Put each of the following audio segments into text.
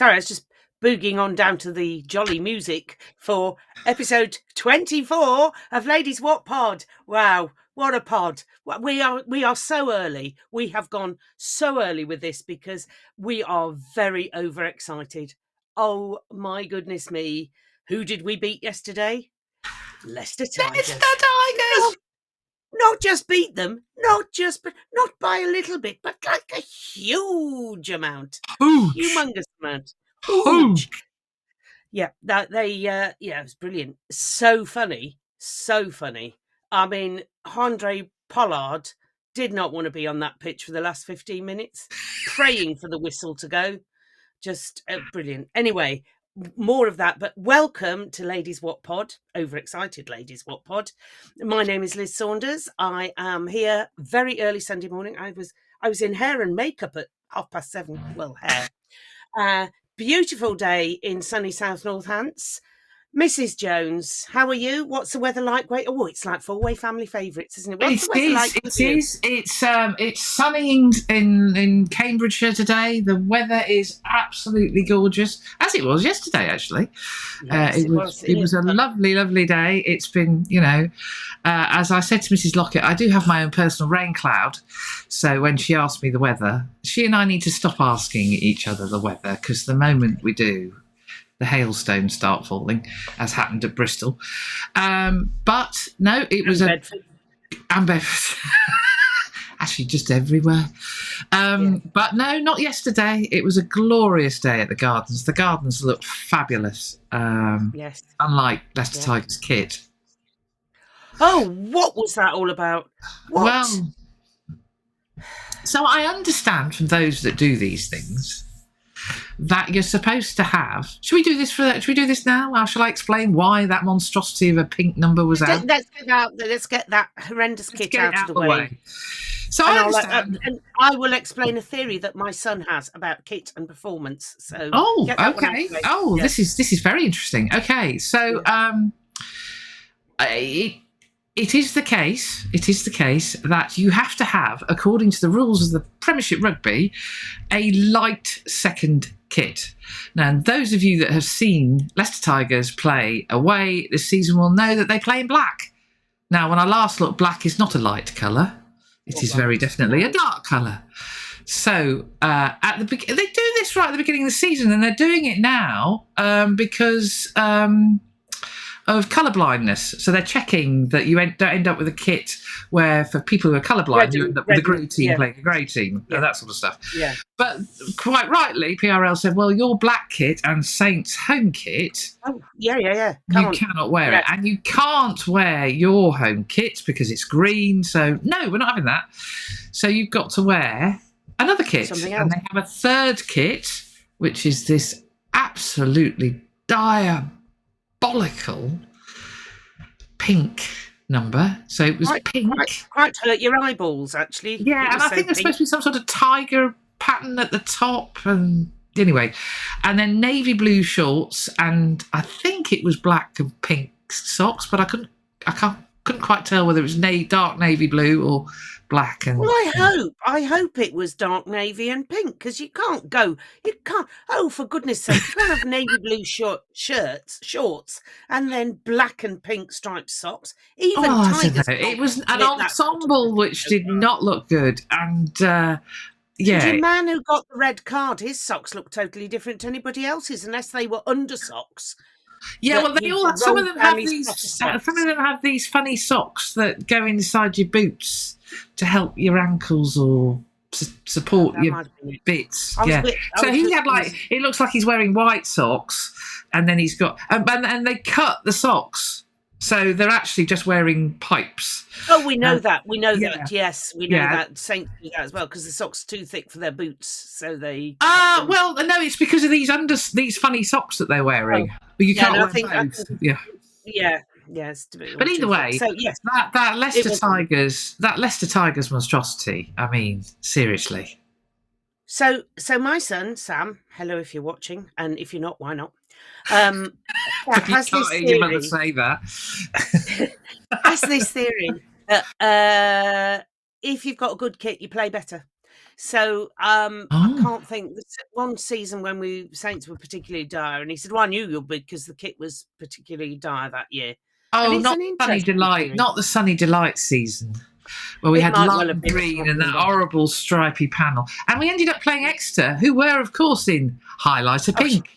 Sorry, I was just boogieing on down to the jolly music for episode 24 of Ladies Wot Pod. Wow, what a pod. We are so early. We have gone so early with this because we are very overexcited. Oh my goodness me. Who did we beat yesterday? Leicester Tigers. Leicester Tigers! Not just beat them, not by a little bit, but like a huge amount. Humongous amount. Huge. Yeah, it was brilliant. So funny. I mean, Andre Pollard did not want to be on that pitch for the last 15 minutes, praying for the whistle to go. Just brilliant. Anyway, more of that, but welcome to Ladies Wot Pod, overexcited Ladies Wot Pod. My name is Liz Saunders. I am here very early Sunday morning. I was in hair and makeup at 7:30. Well, hair. Beautiful day in sunny South Northants. Mrs. Jones, how are you? What's the weather like? Oh, it's like four-way family favourites, isn't it? What's the weather like? It is. It's sunny in Cambridgeshire today. The weather is absolutely gorgeous, as it was yesterday. Actually, yes, it was a lovely day. It's been, as I said to Mrs. Lockett, I do have my own personal rain cloud. So when she asked me the weather, she and I need to stop asking each other the weather, because the moment we do, the hailstones start falling, as happened at Bristol. But no, it was Bedford. And Bedford. Actually, just everywhere. But no, not yesterday. It was a glorious day at the Gardens. The Gardens looked fabulous. Yes. Unlike Leicester Tigers kit. Oh, what was that all about? What? Well, so I understand from those that do these things that you're supposed to have. Should we do this now? Or shall I explain why that monstrosity of a pink number was out? Let's get that horrendous kit out of the way. So I understand. And I will explain a theory that my son has about kit and performance. So okay. This is very interesting. Okay, so it is the case that you have to have, according to the rules of the Premiership Rugby, a light second kit. Now, those of you that have seen Leicester Tigers play away this season will know that they play in black. Now, when I last looked, black is not a light colour. It is very definitely a dark colour. So they do this right at the beginning of the season, and they're doing it now because of colour blindness. So they're checking that you don't end up with a kit where, for people who are colourblind, you end up with a grey team playing a grey team, that sort of stuff. Yeah. But quite rightly, PRL said, well, your black kit and Saints home kit, you cannot wear it. And you can't wear your home kit because it's green. So, no, we're not having that. So you've got to wear another kit. Something else. And they have a third kit, which is this absolutely diabolical pink number. So it was pink. Quite hurt your eyeballs, actually. Yeah, and I think there's supposed to be some sort of tiger pattern at the top, and anyway, and then navy blue shorts, and I think it was black and pink socks, but I couldn't quite tell whether it was dark navy blue or black. And well, I hope it was dark navy and pink, because you can't. Oh, for goodness sake, you can't have navy blue shorts, and then black and pink striped socks. Even Tigers. It was an ensemble which did not look good, and the man who got the red card, his socks looked totally different to anybody else's, unless they were under socks. Yeah, well, some of them have these funny socks that go inside your boots to help your ankles or support your bits. He had it looks like he's wearing white socks, and then he's got and they cut the socks, so they're actually just wearing pipes. Oh, we know that. We know that. Yes, we know that. Saints do that as well, because the socks are too thick for their boots, so they. Well, no, it's because of these funny socks that they're wearing. But you can't wear both. Yes. But either way, so, yes, that Leicester Tigers monstrosity. I mean, seriously. So my son Sam, hello if you're watching, and if you're not, why not? Has this theory. Your mother say that. Has this theory that if you've got a good kit, you play better. So I can't think. One season when Saints were particularly dire, and he said, "Well, I knew you'll be because the kit was particularly dire that year." And Oh, it's not an Sunny interesting Delight, theory. not the Sunny Delight season where we It had might well have lime been green and that Sunny. horrible stripy panel, and we ended up playing Exeter, who were, of course, in highlighter pink.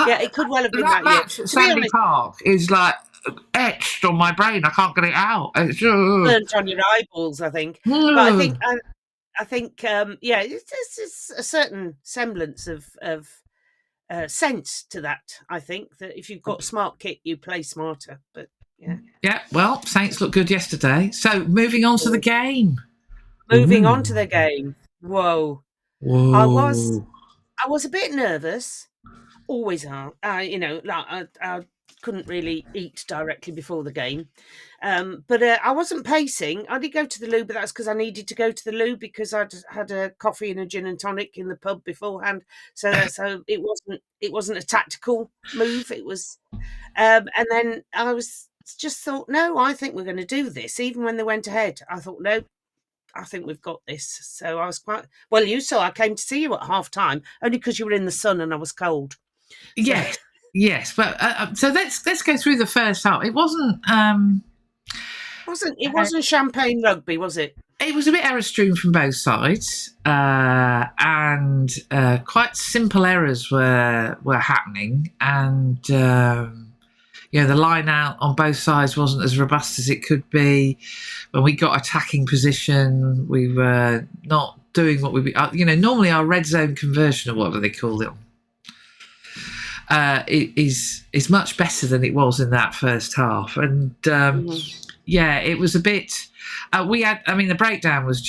Yeah, it could well have been that that year. match at To be Sandy honest, Park is like etched on my brain. I can't get it out. It's, burnt on your eyeballs, I think. But I think, yeah, it's a certain semblance of sense to that. I think that if you've got smart kit, you play smarter. But yeah, yeah. Well, Saints looked good yesterday. So moving on to the game. Moving on to the game. Whoa, I was Whoa. a bit nervous. Always are. Like I couldn't really eat directly before the game. But I wasn't pacing. I did go to the loo, but that's because I needed to go to the loo because I'd had a coffee and a gin and tonic in the pub beforehand. So it wasn't a tactical move. It was, and then I was just thought, no, I think we're going to do this. Even when they went ahead, I thought, no, I think we've got this. So I was quite well. You saw I came to see you at half time only because you were in the sun and I was cold. Yes, yes. But so let's go through the first half. It wasn't champagne rugby, was it? It was a bit error strewn from both sides, and quite simple errors were happening, and the line out on both sides wasn't as robust as it could be. When we got attacking position, we were not doing what we, normally our red zone conversion or whatever they call it. It is much better than it was in that first half, and it was a bit. The breakdown was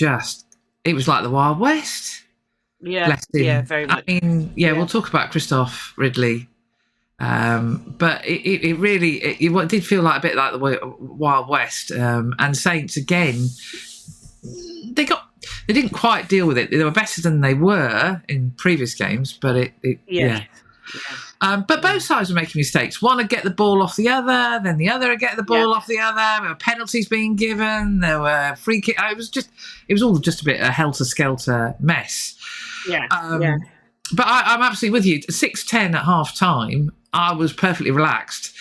it was like the Wild West. Yeah, very much. We'll talk about Christoph Ridley, but it really did feel like a bit like the Wild West, and Saints again. They didn't quite deal with it. They were better than they were in previous games, but but both sides were making mistakes. One would get the ball off the other, then the other would get the ball off the other. There were penalties being given. There were free kicks. It was all just a bit a helter-skelter mess. Yeah. But I'm absolutely with you. 6-10 at half time, I was perfectly relaxed.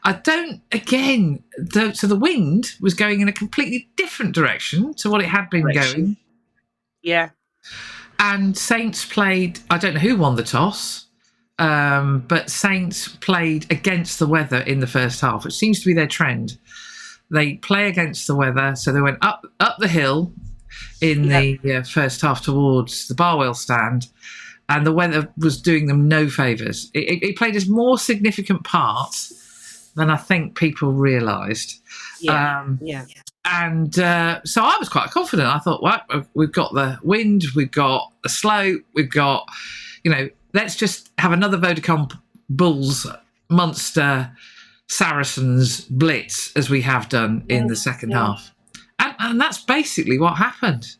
So the wind was going in a completely different direction to what it had been going. Yeah. And Saints played, I don't know who won the toss. But Saints played against the weather in the first half. It seems to be their trend. They play against the weather, so they went up the hill in the first half towards the Barwell stand, and the weather was doing them no favours. It played a more significant part than I think people realised. And so I was quite confident. I thought, well, we've got the wind, we've got the slope, we've got, let's just have another Vodacom Bulls Munster Saracens blitz as we have done in the second half. And that's basically what happened.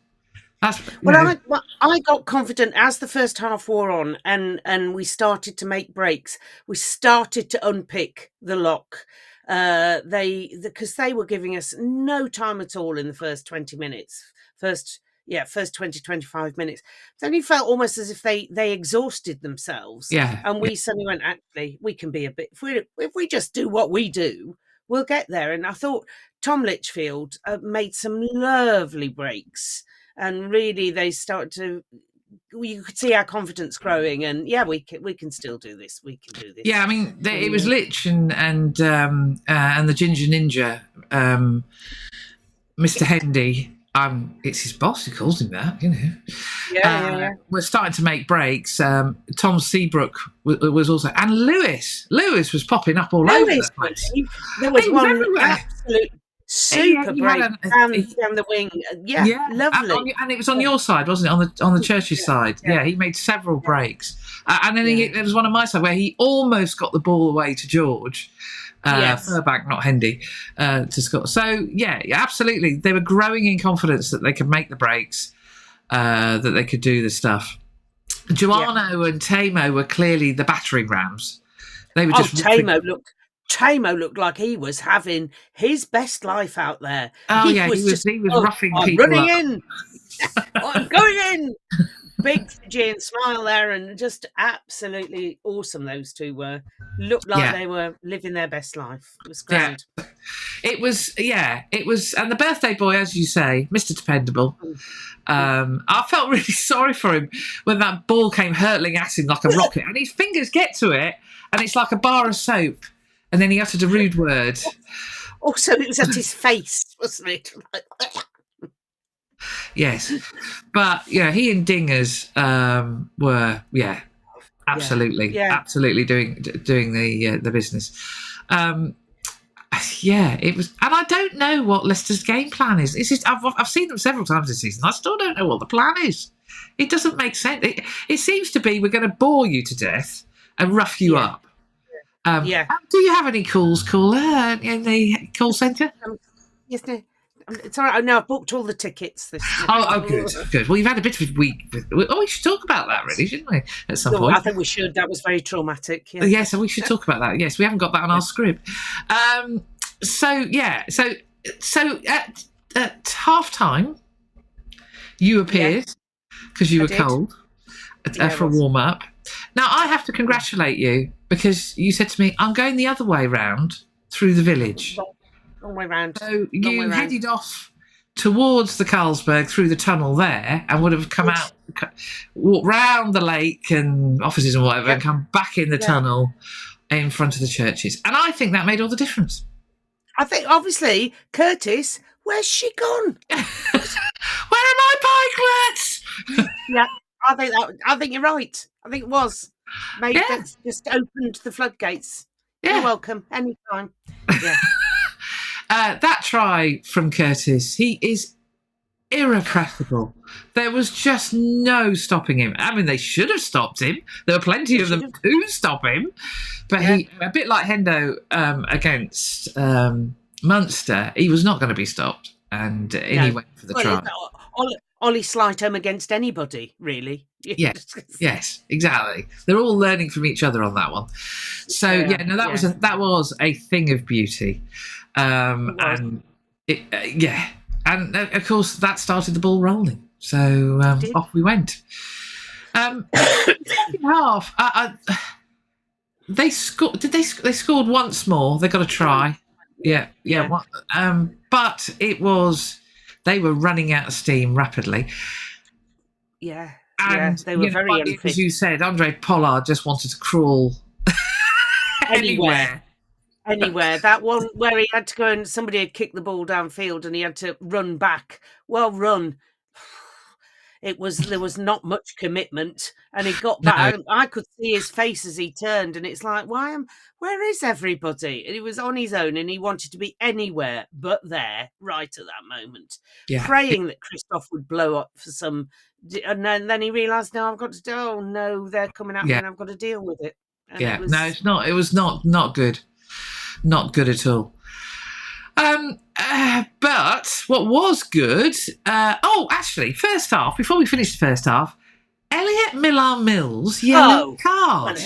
I got confident as the first half wore on and we started to make breaks. We started to unpick the lock. Because they were giving us no time at all in the first 20 minutes. First 20, 25 minutes. Then you felt almost as if they exhausted themselves. Yeah. And we suddenly went, actually, we can be a bit, if we just do what we do, we'll get there. And I thought Tom Litchfield made some lovely breaks. And really, they started to, you could see our confidence growing. And we can still do this. We can do this. Yeah, it was Litch and the Ginger Ninja, Mr. Hendy. It's his boss who calls him that, We're starting to make breaks. Tom Seabrook was also, and Lewis was popping up all over the place. There was one absolute super break down the wing. Lovely. And it was on your side, wasn't it? On the Church's side. Yeah, he made several breaks. And then there was one on my side where he almost got the ball away to George. Furbank, not Hendy, to score. So, absolutely. They were growing in confidence that they could make the breaks, that they could do the stuff. Joano and Tamo were clearly the battering rams. They were just... Tamo looked like he was having his best life out there. Oh, he was roughing people running up. in. I'm going in. Big giant smile there, and just absolutely awesome. Those two were. Looked like they were living their best life. It was grand. Yeah. It was, and the birthday boy, as you say, Mr. Dependable. I felt really sorry for him when that ball came hurtling at him like a rocket, and his fingers get to it, and it's like a bar of soap, and then he uttered a rude word. Also, it was at his face, wasn't it? Yes, but he and Dingers were absolutely doing the business. It was, and I don't know what Leicester's game plan is. It's just, I've seen them several times this season. I still don't know what the plan is. It doesn't make sense. It seems to be we're going to bore you to death and rough you up. Do you have any calls, caller, in the call centre? Yes, no. It's all right. No, I've booked all the tickets. Good. Well, you've had a bit of a week. We should talk about that, really, shouldn't we? At some point. I think we should. That was very traumatic. Yeah. Yes, we should talk about that. Yes, we haven't got that on our script. So at half time, you appeared because you were cold for a warm up. Now I have to congratulate you because you said to me, "I'm going the other way round through the village." Wrong way round. So you headed off towards the Carlsberg through the tunnel there, and would have come out, walked round the lake and offices and whatever, and come back in the tunnel in front of the churches. And I think that made all the difference. I think, obviously, Curtis, where's she gone? Where are my pikelets? I think you're right. I think it was. Maybe that's just opened the floodgates. Yeah. You're welcome. Anytime. Yeah. That try from Curtis, he is irrepressible. There was just no stopping him. I mean, they should have stopped him. There were plenty of them to stop him. But he, a bit like Hendo against Munster, he was not going to be stopped. And he went for the try. Ollie Slightham against anybody, really. Yes, exactly. They're all learning from each other on that one. So that was a thing of beauty. And of course that started the ball rolling. So off we went. Second half, they scored. They scored once more. They got a try. But it was, they were running out of steam rapidly. Yeah. And they were very unfit. As you said, Andre Pollard just wanted to crawl anywhere. That one where he had to go and somebody had kicked the ball downfield and he had to run back. Well run. There was not much commitment, and he got back. No. I could see his face as he turned, and it's like, where is everybody? And he was on his own, and he wanted to be anywhere but there, right at that moment, praying that Christoph would blow up for some. And then he realised, no, I've got to do. Oh no, they're coming at me, and I've got to deal with it. And it's not. It was not good. Not good at all. But what was good... actually, first half, before we finish the first half, Elliot Millar-Mills, yellow card.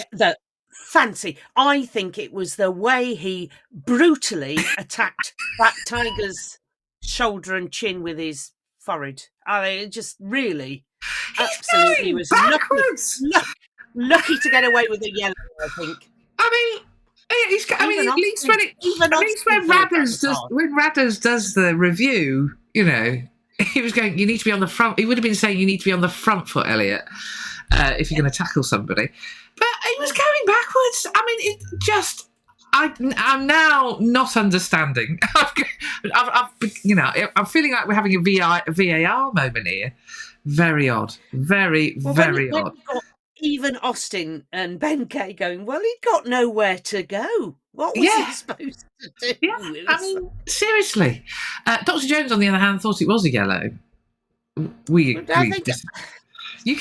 Fancy. I think it was the way he brutally attacked that tiger's shoulder and chin with his forehead. Just really... absolutely was lucky to get away with a yellow, I think. I mean... at least when Radders does the review, he was going, you need to be on the front. He would have been saying you need to be on the front foot, Elliot, if you're going to tackle somebody. But he was going backwards. I mean, I'm now not understanding. I'm feeling like we're having a VAR moment here. Very odd. Very odd. Even Austin and Ben Kay going, well, he got nowhere to go. What was he supposed to do? Yeah, I mean, seriously. Dr. Jones, on the other hand, thought it was a yellow. You can see that. You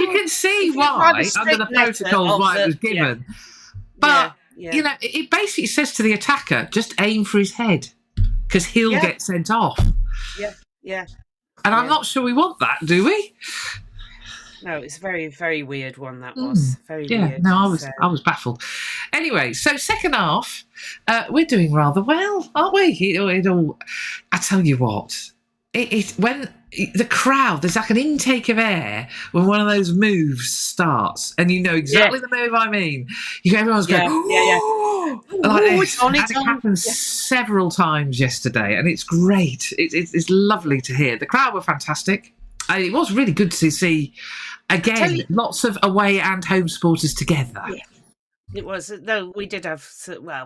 can see why under the protocols why it was given. But it basically says to the attacker, just aim for his head because he'll get sent off. Yeah. And I'm not sure we want that, do we? No, it's a very, very weird one, that was. Very weird. No, I was baffled. Anyway, so second half, we're doing rather well, aren't we? I tell you what, when the crowd, there's like an intake of air when one of those moves starts, and you know exactly the move I mean. Everyone's going, like this, and it happened several times yesterday, and it's great. It's lovely to hear. The crowd were fantastic. It was really good to see again lots of away and home supporters together. Yeah. It was, though we did have,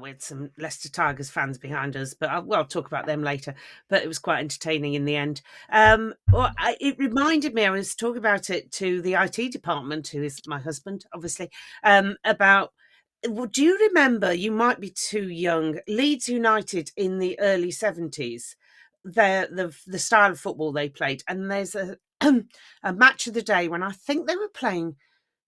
we had some Leicester Tigers fans behind us, but I'll talk about them later. But it was quite entertaining in the end. It reminded me, I was talking about it to the IT department, who is my husband, obviously, about, do you remember, you might be too young, Leeds United in the early 70s, the style of football they played. And there's a match of the day when I think they were playing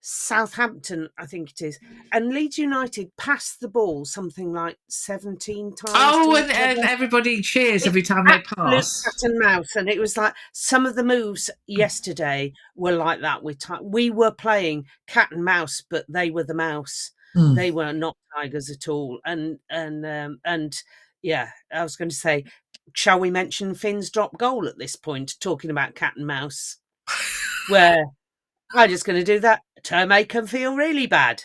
Southampton, I think it is, and Leeds United passed the ball something like 17 times. Oh, and everybody cheers every time they pass. Cat and mouse, and it was like some of the moves yesterday were like that. We were playing cat and mouse, but they were the mouse. They were not tigers at all. And yeah, I was going to say, shall we mention Finn's drop goal at this point? Talking about cat and mouse, where. I'm just going to do that to make them feel really bad.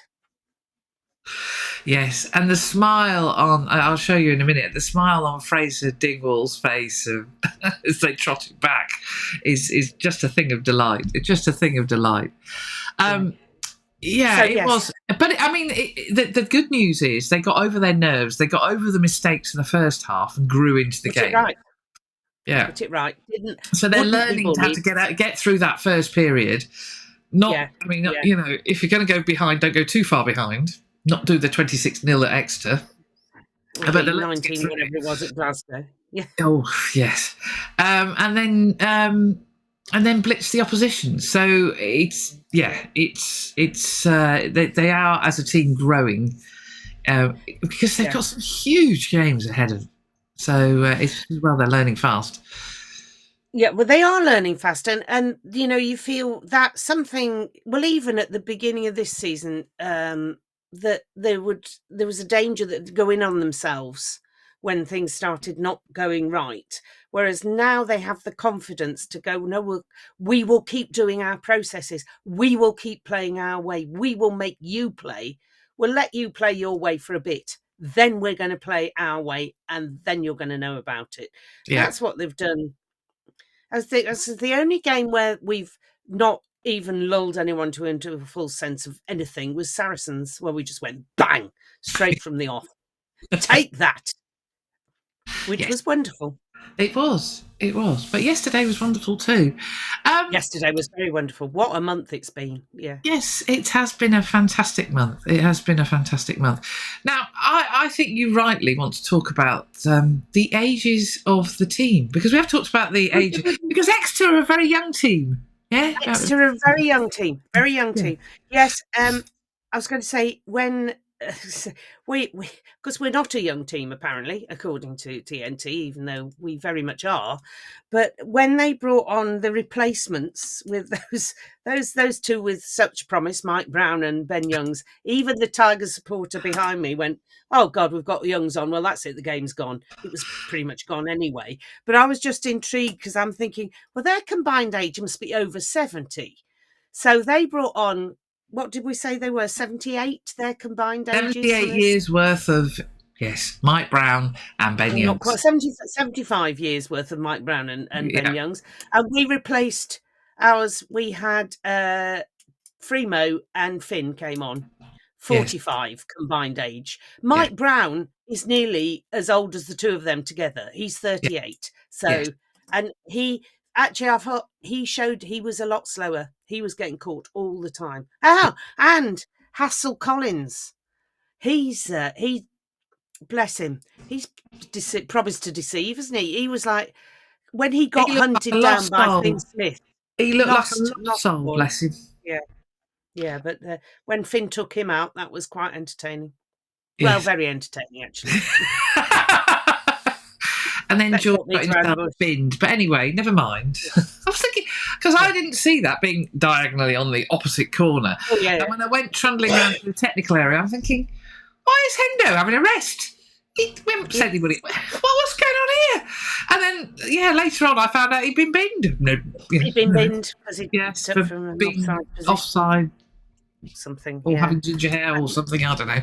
Yes, and the smile I'll show you in a minute, the smile on Fraser Dingwall's face as they trotted back is just a thing of delight. It's just a thing of delight. It was. But I mean, the good news is they got over their nerves. They got over the mistakes in the first half and grew into the game. Right. Yeah. Put it right. So they're learning how to get through that first period. You know, if you're going to go behind, don't go too far behind. Not do the 26-0 at Exeter. But the 19, whatever it was at Glasgow. Yeah. Oh yes, and then blitz the opposition. So they are as a team growing because they've got some huge games ahead of them. So they're learning fast. Yeah, well, they are learning fast, and you know, you feel that something. Well, even at the beginning of this season, that there was a danger that they'd go in on themselves when things started not going right. Whereas now they have the confidence to go, no, we will keep doing our processes. We will keep playing our way. We will make you play. We'll let you play your way for a bit. Then we're going to play our way, and then you're going to know about it. Yeah. That's what they've done. As the only game where we've not even lulled anyone into a full sense of anything was Saracens, where we just went bang straight from the off. Take that, which was wonderful. It was. But yesterday was wonderful too. Yesterday was very wonderful. What a month it's been. Yeah. Yes, it has been a fantastic month. Now, I think you rightly want to talk about the ages of the team, because we have talked about the ages, because Exeter are a very young team. Yeah, Exeter are a very young team. Very young team. Yes. I was going to say, when because we're not a young team, apparently, according to TNT, even though we very much are. But when they brought on the replacements with those two with such promise, Mike Brown and Ben Youngs, even the Tigers supporter behind me went, "Oh God, we've got Youngs on. Well, that's it. The game's gone." It was pretty much gone anyway. But I was just intrigued because I'm thinking, well, their combined age must be over 70. So they brought on. What did we say they were? 78, their combined ages? 78 years worth of, Mike Brown and Ben Youngs. Not quite, 75 years worth of Mike Brown and Ben Youngs. And we replaced ours. We had Fremo and Finn came on. 45 combined age. Mike Brown is nearly as old as the two of them together. He's 38. So, and he... Actually, I thought he showed he was a lot slower. He was getting caught all the time. And Hassel Collins. He bless him. He's promised to deceive, isn't he? He was like, when he got hunted down by Finn Smith. He looked like a lost soul, bless him. Yeah, but when Finn took him out, that was quite entertaining. Well, very entertaining, actually. And then George got himself binned. But anyway, never mind. I was thinking, because I didn't see that being diagonally on the opposite corner. And when I went trundling around to the technical area, I'm thinking, why is Hendo having a rest? We haven't said anybody. What's going on here? And then, later on I found out he'd been binned. No, He'd been binned because he yes, took for from an being offside position. offside Something, or having ginger hair or something. I don't know.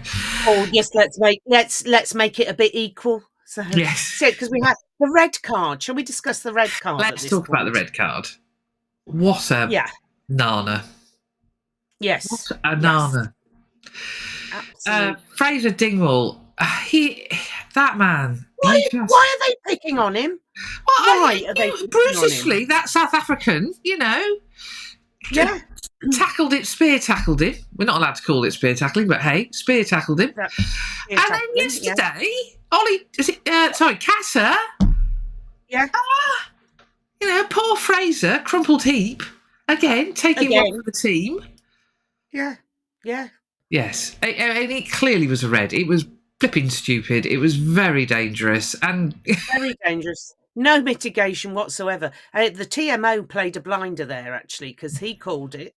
Or just let's make it a bit equal. So Yes. because we had the red card. Shall we discuss the red card? Let's talk about the red card. What a nana! Yes, what a nana! Absolutely. Fraser Dingwall, that man. Why are they picking on him? Why are they brutishly? That South African, yeah, spear tackled him. We're not allowed to call it spear tackling, but hey, spear tackled him. And then yesterday, Casa. Yeah. Poor Fraser, crumpled heap again, taking one for the team. Yeah. Yes, and it clearly was a red. It was flipping stupid. It was very dangerous and very dangerous. No mitigation whatsoever. The TMO played a blinder there actually because he called it,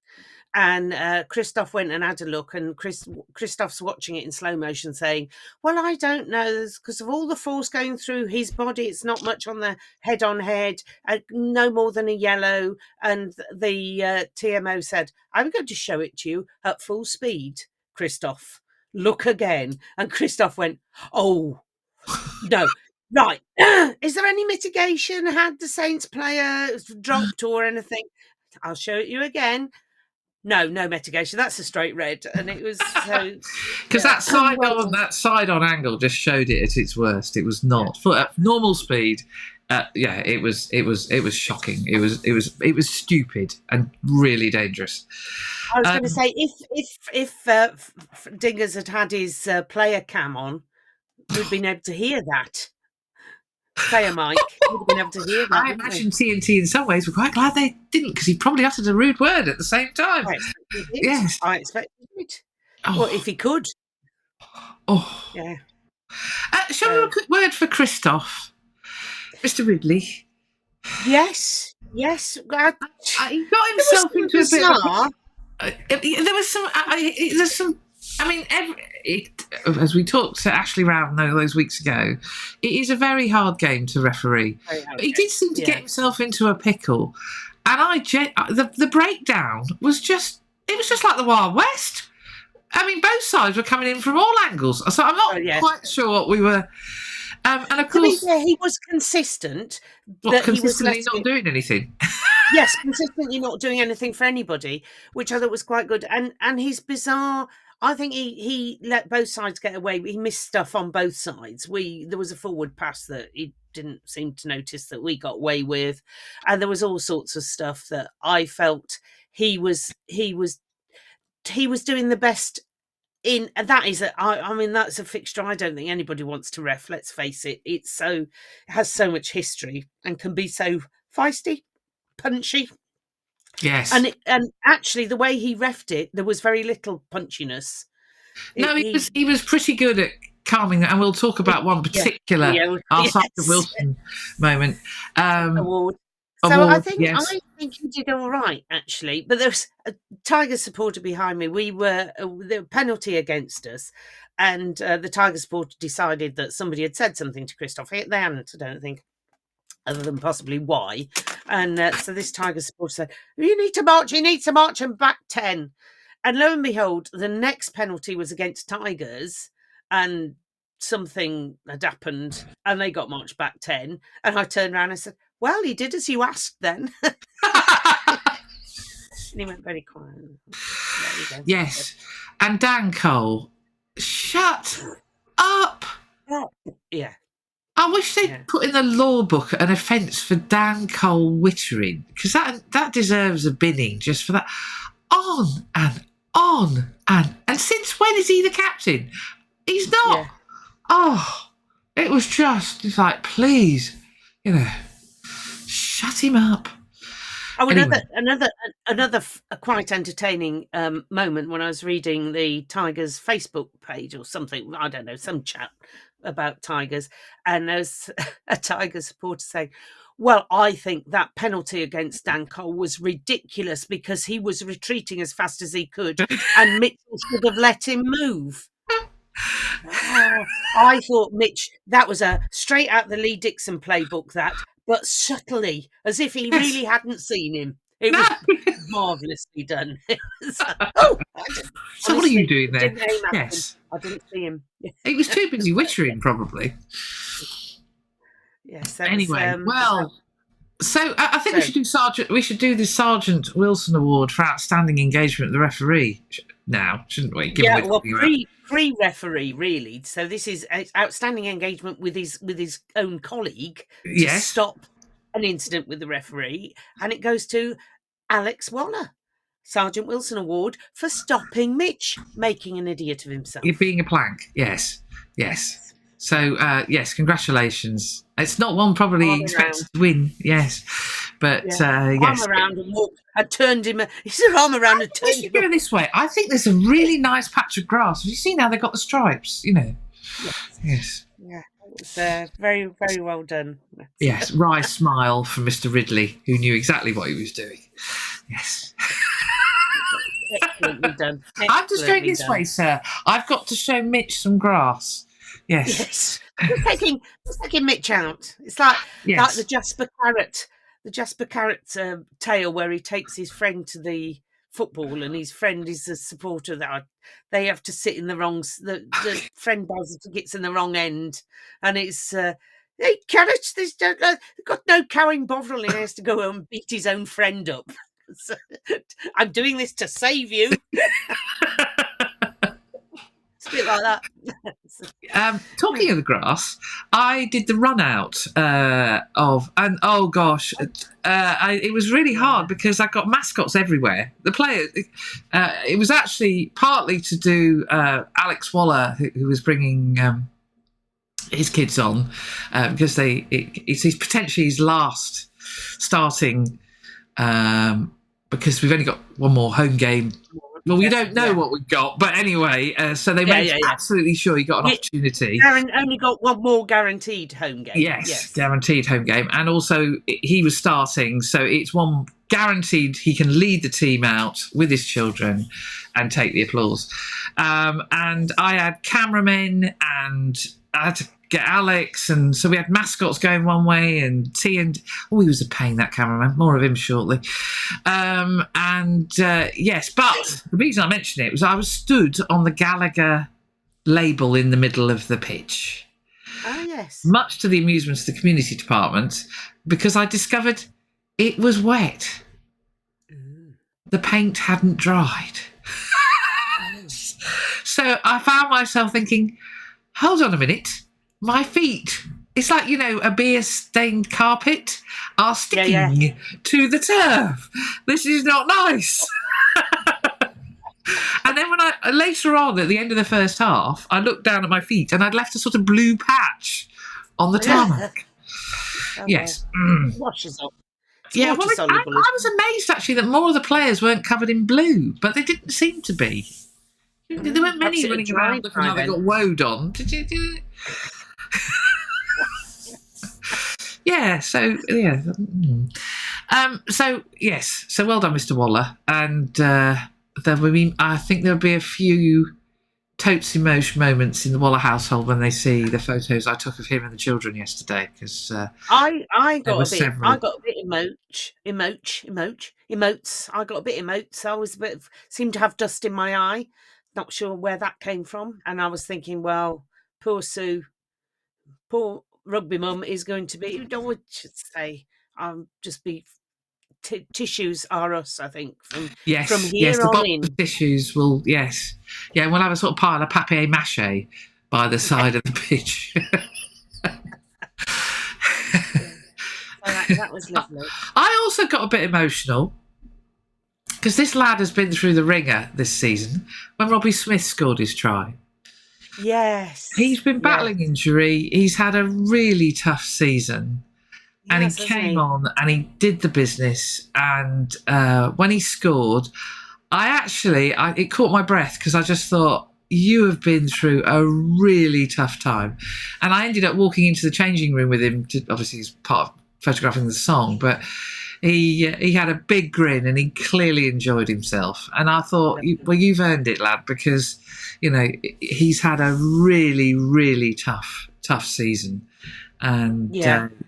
and Christoph went and had a look, and Christoph's watching it in slow motion, saying, "Well, I don't know, because of all the force going through his body, it's not much on the head-on-head, no more than a yellow." And the TMO said, "I'm going to show it to you at full speed, Christoph. Look again." And Christoph went, "Oh, no." Right. Is there any mitigation? Had the Saints player dropped or anything? I'll show it you again. No mitigation. That's a straight red, and it was so because that side on angle just showed it at its worst. It was not at normal speed. It was shocking. It was stupid and really dangerous. I was going to say if Dingers had his player cam on, we'd been able to hear that. Player Mike would have been able to hear that. I imagine TNT in some ways were quite glad they didn't, because he probably uttered a rude word at the same time. I expect he did. Well, if he could. Oh. Yeah. Shall we have a quick word for Christoph? Mr. Ridley. Yes. He got himself into a bit of there's some. I mean, as we talked to Ashley Round those weeks ago, it is a very hard game to referee. But he did seem to get himself into a pickle, and the breakdown was just like the Wild West. I mean, both sides were coming in from all angles, so I'm not quite sure what we were. And of course, he was consistent. Consistently not doing anything. Yes, consistently not doing anything for anybody, which I thought was quite good. And he's bizarre. I think he let both sides get away. He missed stuff on both sides. There was a forward pass that he didn't seem to notice that we got away with, and there was all sorts of stuff that I felt he was doing the best in. And that is I mean that's a fixture I don't think anybody wants to ref. Let's face it. It has so much history and can be so feisty, punchy. Yes, and actually the way he reffed it, there was very little punchiness. He was pretty good at calming, and we'll talk about one particular Sgt Wilson moment. Award. So I think he did all right actually, but there was a Tiger supporter behind me. There was a penalty against us, and the Tiger supporter decided that somebody had said something to Christoph. They hadn't, I don't think, other than possibly why. And so this Tiger supporter said, you need to march and back 10. And lo and behold, the next penalty was against Tigers, and something had happened, and they got marched back 10. And I turned around and said, well, he did as you asked then. And he went very quiet. Yes. And Dan Cole, shut up. Yeah. I wish they'd put in the law book an offence for Dan Cole wittering, because that deserves a binning just for that. On and on and since when is he the captain? He's not. Yeah. Oh, it was it's like, please, shut him up. Oh, anyway. another quite entertaining moment when I was reading the Tigers Facebook page or something. I don't know, some chat about Tigers, and there's a Tiger supporter saying, well, I think that penalty against Dan Cole was ridiculous because he was retreating as fast as he could and Mitchell should have let him move. I thought, Mitch, that was a straight out the Lee Dixon playbook, that but subtly, as if he really hadn't seen him. It was marvellously done. Oh, so what are you doing there? Didn't aim at him. Yes. I didn't see him. He was too busy wittering, probably. Yes. Anyway, so I think we should do the Sgt Wilson Award for outstanding engagement with the referee now, shouldn't we? Pre-referee, really. So this is outstanding engagement with his own colleague to stop an incident with the referee, and it goes to Alex Waller, Sgt Wilson Award for stopping Mitch making an idiot of himself. You're being a plank, yes. So, yes, congratulations. It's not one probably expected to win, yes. But, yes. Arm around and walked. I turned him. His arm around and turned him. Go this way. I think there's a really nice patch of grass. Have you seen how they got the stripes, Yes. Yeah, it was very, very well done. Yes, wry smile from Mr. Ridley, who knew exactly what he was doing. Yes. Excellently done. I'm just going this way, sir. I've got to show Mitch some grass. Yes. We're taking Mitch out. It's like the Jasper Carrot tale where he takes his friend to the football and his friend is a supporter that they have to sit in the wrong. The friend buys the tickets in the wrong end, and it's hey Carrot, there's got no cowing bottle. He has to go and beat his own friend up. So, I'm doing this to save you. It's a bit like that. Talking of the grass, I did the run out and oh gosh, it was really hard because I got mascots everywhere. The player, it was actually partly to do Alex Waller, who was bringing his kids on because it's potentially his last starting. Because we've only got one more home game. Well, we don't know what we've got, but anyway, so they made absolutely sure he got an opportunity. Aaron only got one more guaranteed home game. Yes, guaranteed home game. And also he was starting, so it's one guaranteed he can lead the team out with his children and take the applause. And I had cameramen and I had to get Alex, and so we had mascots going one way and he was a pain, that cameraman. More of him shortly. Yes, but the reason I mention it was I was stood on the Gallagher label in the middle of the pitch. Oh yes. Much to the amusement of the community department, because I discovered it was wet. The paint hadn't dried. So I found myself thinking, hold on a minute. My feet, it's like, a beer-stained carpet, are sticking to the turf. This is not nice. And then when later on, at the end of the first half, I looked down at my feet and I'd left a sort of blue patch on the tarmac. Yes. Washes up. Yeah, well, I was amazed, actually, that more of the players weren't covered in blue, but they didn't seem to be. There weren't many running around looking like they got woad on. Did you? So well done, Mr. Waller, and I think there'll be a few totes emotion moments in the Waller household when they see the photos I took of him and the children yesterday, because I got a bit emotes. I got a bit emotes. I was seemed to have dust in my eye. Not sure where that came from, and I was thinking, well, poor Sue. Poor rugby mum is going to be, I would say, just be tissues are us, I think, from here on in. The tissues will, yes. Yeah, we'll have a sort of pile of papier-mâché by the side of the pitch. That was lovely. I also got a bit emotional because this lad has been through the ringer this season when Robbie Smith scored his try. Yes. He's been battling injury. He's had a really tough season. And he came on and he did the business. And when he scored, it caught my breath because I just thought, you have been through a really tough time. And I ended up walking into the changing room with him. Obviously, he's part of photographing the song, but he had a big grin and he clearly enjoyed himself. And I thought, well, you've earned it, lad, because, he's had a really, really tough season. and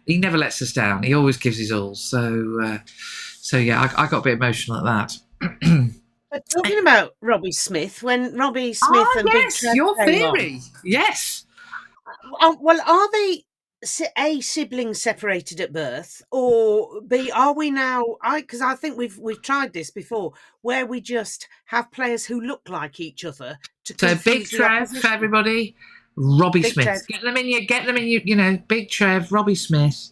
he never lets us down. He always gives his all. So yeah, I got a bit emotional at that. But talking about Robbie Smith, when Robbie Smith and Big Trev your came theory, yes. on, well, are they A, siblings separated at birth, or B, are we now? Because I think we've tried this before, where we just have players who look like each other to So confuse Big the Trev opposition. for everybody. Robbie Big Smith. Trev. Get them in. You know, Big Trev, Robbie Smith.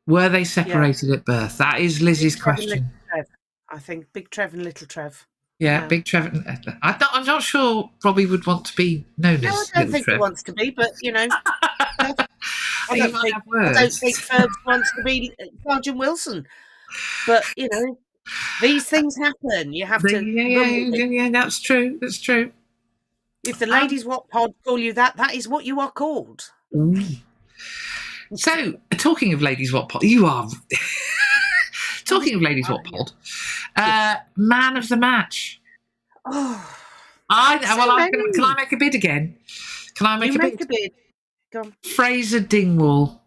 Were they separated at birth? That is Lizzie's question. I think Big Trev and Little Trev. Yeah, Big Trev. I'm not sure Robbie would want to be known No, I as don't Little think Trev. he wants to be, but you know, I He don't might have think Ferg wants to be Sgt Wilson. But you know, these things happen. You have to. Yeah, that's true. That's true. If the Ladies Wot Pod call you that, that is what you are called. So, talking of Ladies Wot Pod, you are. Talking of Ladies Wot Pod, man of the match. Oh, can I make a bid again? Can I make a bid? Go on. Fraser Dingwall.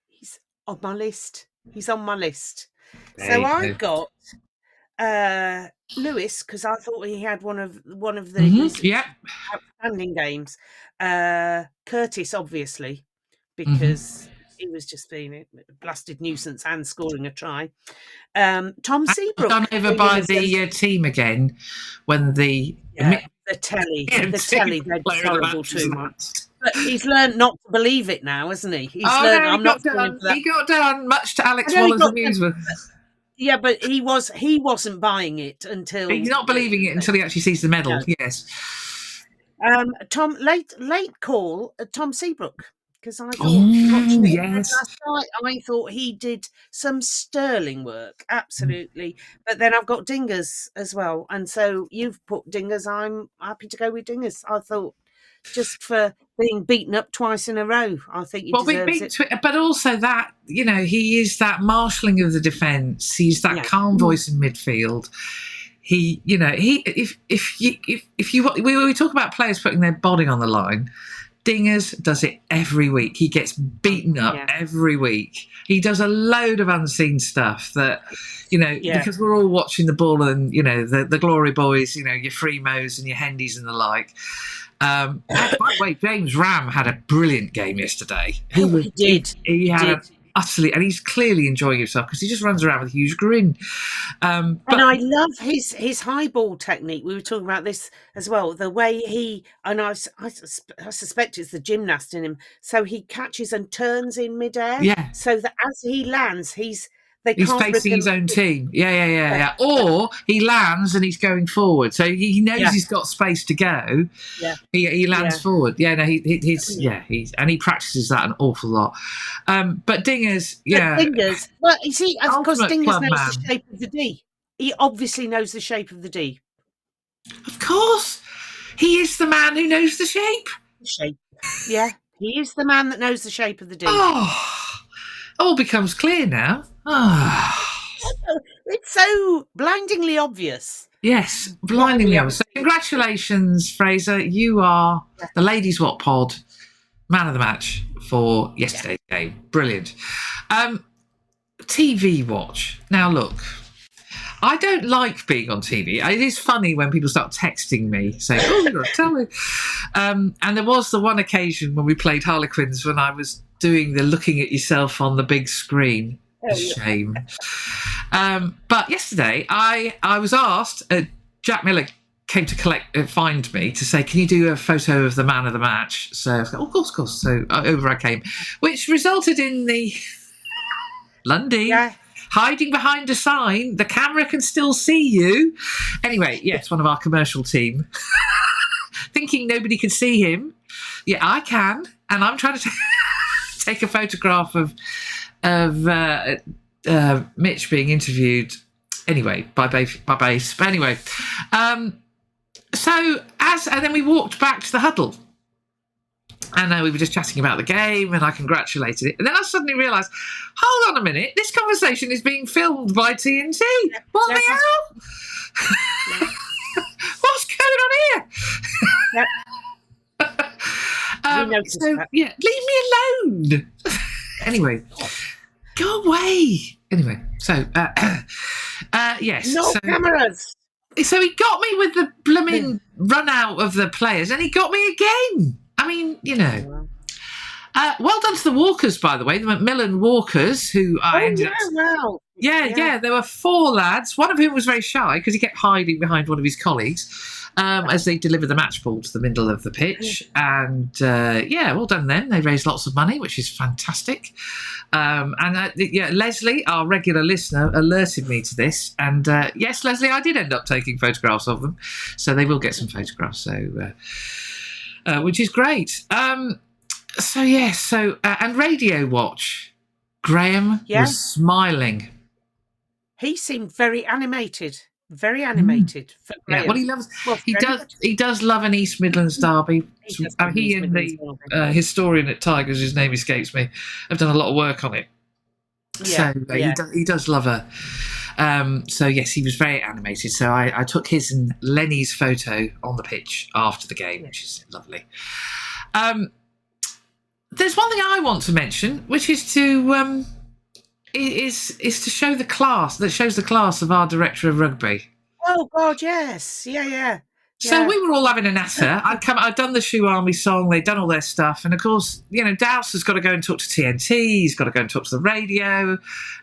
He's on my list. So I got Lewis, because I thought he had one of the outstanding games. Curtis, obviously, because he was just being a blasted nuisance and scoring a try. Tom Seabrook. Done over by the team again when the telly, they're horrible too much. But he's learned not to believe it now, hasn't he? He's learned. I'm not falling for that. He got done, much to Alex Waller's amusement. Yeah, but he wasn't buying it until he's not believing it until he actually sees the medal. No. Yes. Tom, late call, Tom Seabrook, because I thought watching it last night, I thought he did some sterling work, absolutely. But then I've got Dingers as well, and so you've put Dingers. I'm happy to go with Dingers. I thought just for being beaten up twice in a row, I think he deserves it. But also that, you know, he is that marshalling of the defence. He's that calm voice in midfield. We talk about players putting their body on the line. Dingers does it every week. He gets beaten up every week. He does a load of unseen stuff that, you know, because we're all watching the ball and, you know, the glory boys, you know, your Fremos and your Hendies and the like. By the way, James Ram had a brilliant game yesterday. He did. He had utterly, and he's clearly enjoying himself because he just runs around with a huge grin. And I love his high ball technique. We were talking about this as well. The way I suspect it's the gymnast in him. So he catches and turns in midair. Yeah. So that as he lands, he's facing his own team. Yeah. Or he lands and he's going forward. So he knows he's got space to go. Yeah. He lands forward. Yeah, no, he practices that an awful lot. But Dingers, Dingers. Well, you see, of course, Dingers knows the shape of the D. He obviously knows the shape of the D. Of course. He is the man who knows the shape. Yeah. He is the man that knows the shape of the D. All becomes clear now. It's so blindingly obvious. Yes, blindingly obvious. So congratulations, Fraser. You are the Ladies Wot Pod man of the match for yesterday's game. Brilliant. TV watch. Now, look, I don't like being on TV. It is funny when people start texting me saying, "Oh, tell me." And there was the one occasion when we played Harlequins when I was doing the looking at yourself on the big screen. A shame. But yesterday I was asked, Jack Miller came to find me to say, can you do a photo of the man of the match? So I was like, of course. So over I came, which resulted in the Lundy hiding behind a sign. The camera can still see you. Anyway, yes, one of our commercial team. Thinking nobody could see him. Yeah, I can. And I'm trying to take a photograph of Mitch being interviewed anyway by Base. But anyway, and then we walked back to the huddle, and we were just chatting about the game, and I congratulated it, and then I suddenly realised, hold on a minute, this conversation is being filmed by TNT. What the hell? What's going on here? We noticed that. Yeah, leave me alone. Anyway, go away. Anyway, so yes. No cameras. So he got me with the blooming run out of the players, and he got me again. I mean, well done to the Walkers, by the way, the Macmillan Walkers, who I ended up. Wow. Yeah, there were 4 lads, one of whom was very shy because he kept hiding behind one of his colleagues as they delivered the match ball to the middle of the pitch. And well done them. They raised lots of money, which is fantastic. Leslie, our regular listener, alerted me to this. And yes, Leslie, I did end up taking photographs of them. So they will get some photographs, so which is great. And Radio Watch. Graham was smiling. He seemed very animated. For Graham. Yeah, well, he loves. He does love an East Midlands Derby. He and the historian at Tigers, whose name escapes me, have done a lot of work on it. Yeah, so he does love her. So yes, he was very animated. So I took his and Lenny's photo on the pitch after the game, which is lovely. There's one thing I want to mention, which is to show the class. That shows the class of our director of rugby. Oh God, yes, yeah. So we were all having a natter. I'd done the Shoe Army song. They'd done all their stuff, and of course, Douse has got to go and talk to TNT. He's got to go and talk to the radio.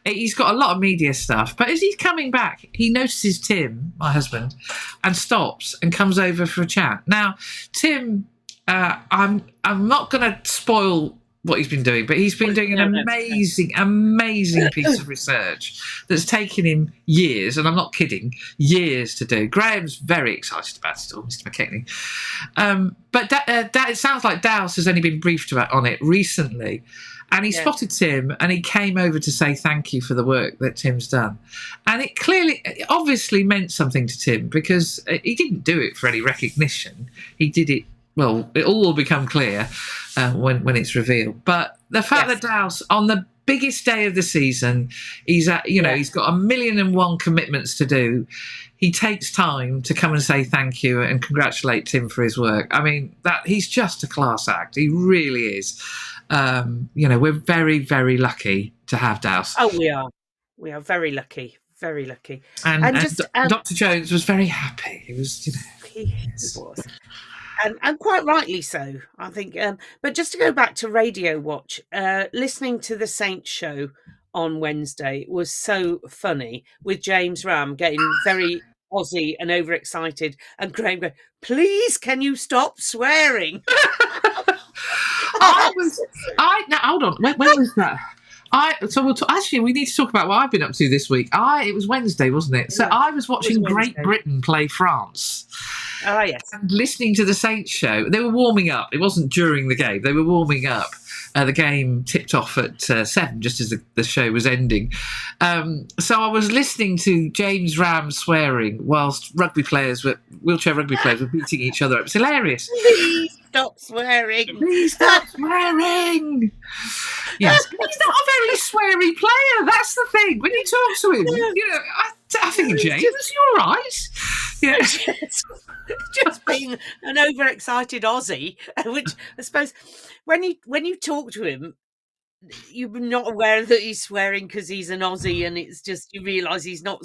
He's got a lot of media stuff. But as he's coming back, he notices Tim, my husband, and stops and comes over for a chat. Now, Tim. I'm not going to spoil what he's been doing, but he's been doing an amazing piece of research that's taken him years, and I'm not kidding, years to do. Graham's very excited about it all, Mr. McKechnie. But it sounds like Douse has only been briefed on it recently, and he spotted Tim, and he came over to say thank you for the work that Tim's done. And it obviously meant something to Tim, because he didn't do it for any recognition. He did it. Well, it all will become clear when it's revealed. But the fact that Douse, on the biggest day of the season, he's got 1,000,001 commitments to do. He takes time to come and say thank you and congratulate Tim for his work. I mean, he's just a class act. He really is. We're very, very lucky to have Douse. Oh, we are. We are very lucky. Very lucky. And Dr. Jones was very happy. He was, He was. And quite rightly so, I think. But just to go back to Radio Watch, listening to the Saints show on Wednesday was so funny, with James Ram getting very Aussie and overexcited, and Graham going, "Please, can you stop swearing?" Now hold on. When was that? Actually, we need to talk about what I've been up to this week. It was Wednesday, wasn't it? So I was watching Great Britain play France. Oh, yes. And listening to the Saints show. They were warming up. It wasn't during the game. They were warming up. The game tipped off at 7, just as the show was ending. So I was listening to James Ram swearing whilst wheelchair rugby players were beating each other up. It's hilarious. Please stop swearing. Please stop swearing. Yes. He's not a very sweary player. That's the thing. When you talk to him, I think, James, you're all right. Yeah. Just being an overexcited Aussie, which I suppose when you talk to him, you're not aware that he's swearing because he's an Aussie, and it's just you realise he's not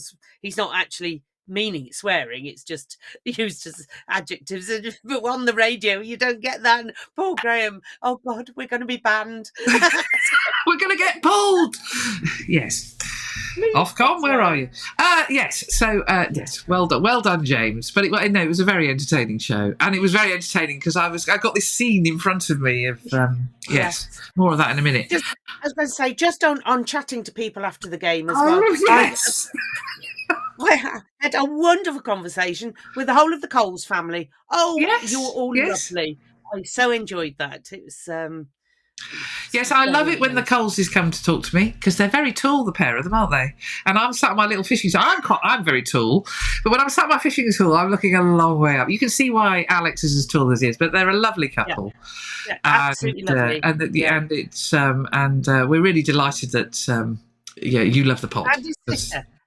actually meaning swearing. It's just used as adjectives. But on the radio, you don't get that. And poor Graham, oh God, we're going to be banned. We're going to get pulled. Yes. Ofcom, where are you? Yes. So yes, well done, James. But it was a very entertaining show, and it was very entertaining because I got this scene in front of me of more of that in a minute. I was going to say, just on chatting to people after the game as well. Yes. I had a wonderful conversation with the whole of the Coles family. Oh, yes, you were all lovely. I so enjoyed that. It was. Yes, I love it when the Coleses come to talk to me because they're very tall, the pair of them, aren't they? And I'm sat on my little fishing tool. I'm very tall, but when I'm sat on my fishing tool, I'm looking a long way up. You can see why Alex is as tall as he is, but they're a lovely couple. Yeah, absolutely lovely. And it's we're really delighted that you love the pod.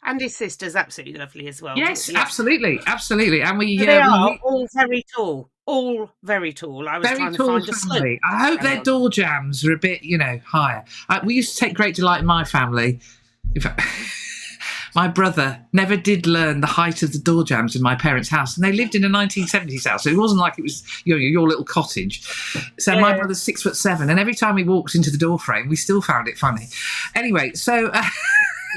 And his sister's absolutely lovely as well. Yes, absolutely. And they are all very tall. all very tall. I was Very trying to tall find a slope. family. I hope their door jams are a bit, higher. We used to take great delight in my family. In fact, my brother never did learn the height of the door jams in my parents' house, and they lived in a 1970s house, so it wasn't like it was your little cottage. So my brother's 6'7", and every time he walks into the door frame, we still found it funny. Anyway, so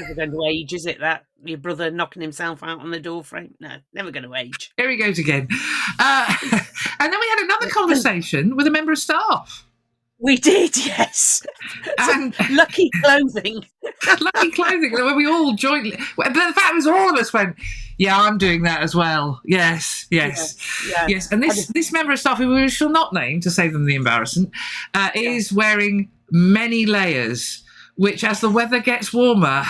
never going to age, is it? That your brother knocking himself out on the door frame? No, never going to age. Here he goes again. And then we had another conversation with a member of staff. We did, yes. And lucky clothing. Lucky clothing. When we all jointly, but the fact was, all of us went, "Yeah, I'm doing that as well." Yes. And this member of staff, who we shall not name to save them the embarrassment, is wearing many layers, which, as the weather gets warmer.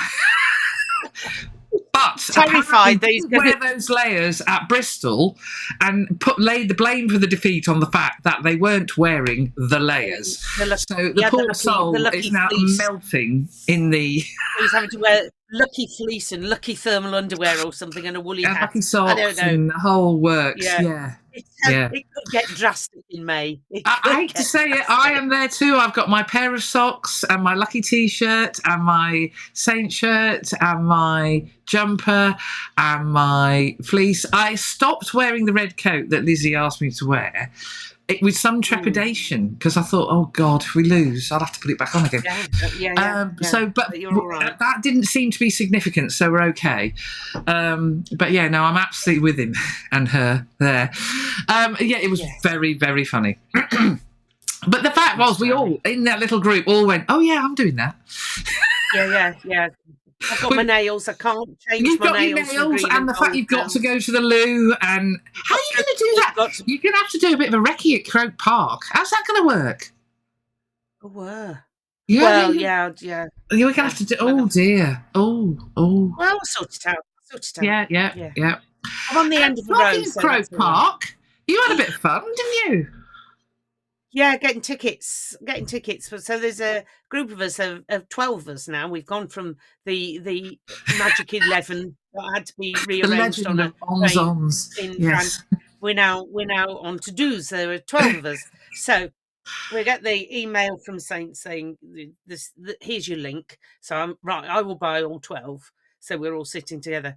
But terrified they wear those layers at Bristol and laid the blame for the defeat on the fact that they weren't wearing the layers. So the poor soul is now melting in the. He's having to wear lucky fleece and lucky thermal underwear or something and a woolly hat. Lucky socks, I don't know. And the whole works. Yeah. It could get drastic in May. I hate to say it, I am there too. I've got my pair of socks and my lucky t-shirt and my Saint shirt and my jumper and my fleece. I stopped wearing the red coat that Lizzie asked me to wear with some trepidation, because I thought, oh God, if we lose, I'll have to put it back on again. But you're all right. That didn't seem to be significant, so we're okay. But yeah, no, I'm absolutely with him and her there. It was very, very funny. But the fact was, we all, in that little group, all went, oh yeah, I'm doing that. Yeah. I've got my nails. I can't change my nails. You've got your nails, and the fact you've got to go to the loo. And how are you going to do that? You're going to have to do a bit of a recce at Croke Park. How's that going to work? Yeah. You're going to have to do. Oh dear. Oh. Well, I'll sort it out. Yeah. I'm on the end of the road. Croke Park. You had a bit of fun, didn't you? Yeah, getting tickets. So there's a group of us of 12 of us now. We've gone from the Magic 11 that had to be rearranged on a train in France. We're now on to do's. There are 12 of us. So we get the email from Saint saying, "Here's your link." So I will buy all 12. So we're all sitting together.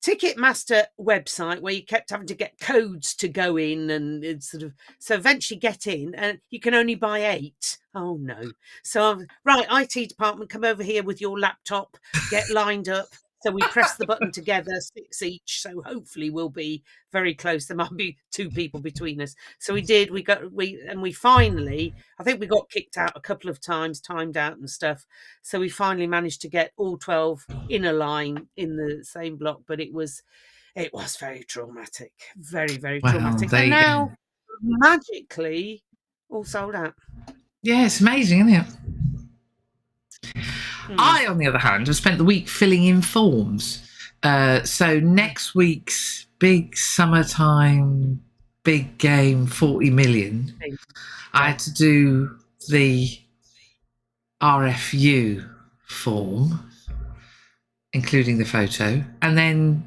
Ticketmaster website where you kept having to get codes to go in and it's so eventually get in and you can only buy 8. Oh no. So IT department, come over here with your laptop, get lined up. So we press the button together, 6 each. So hopefully we'll be very close. There might be 2 people between us. So we did. We finally. I think we got kicked out a couple of times, timed out and stuff. So we finally managed to get all 12 in a line in the same block. But it was very traumatic, very very traumatic. And now magically all sold out. Yeah, it's amazing, isn't it? I, on the other hand, have spent the week filling in forms. So next week's big summertime, big game, 40 million, I had to do the RFU form, including the photo. And then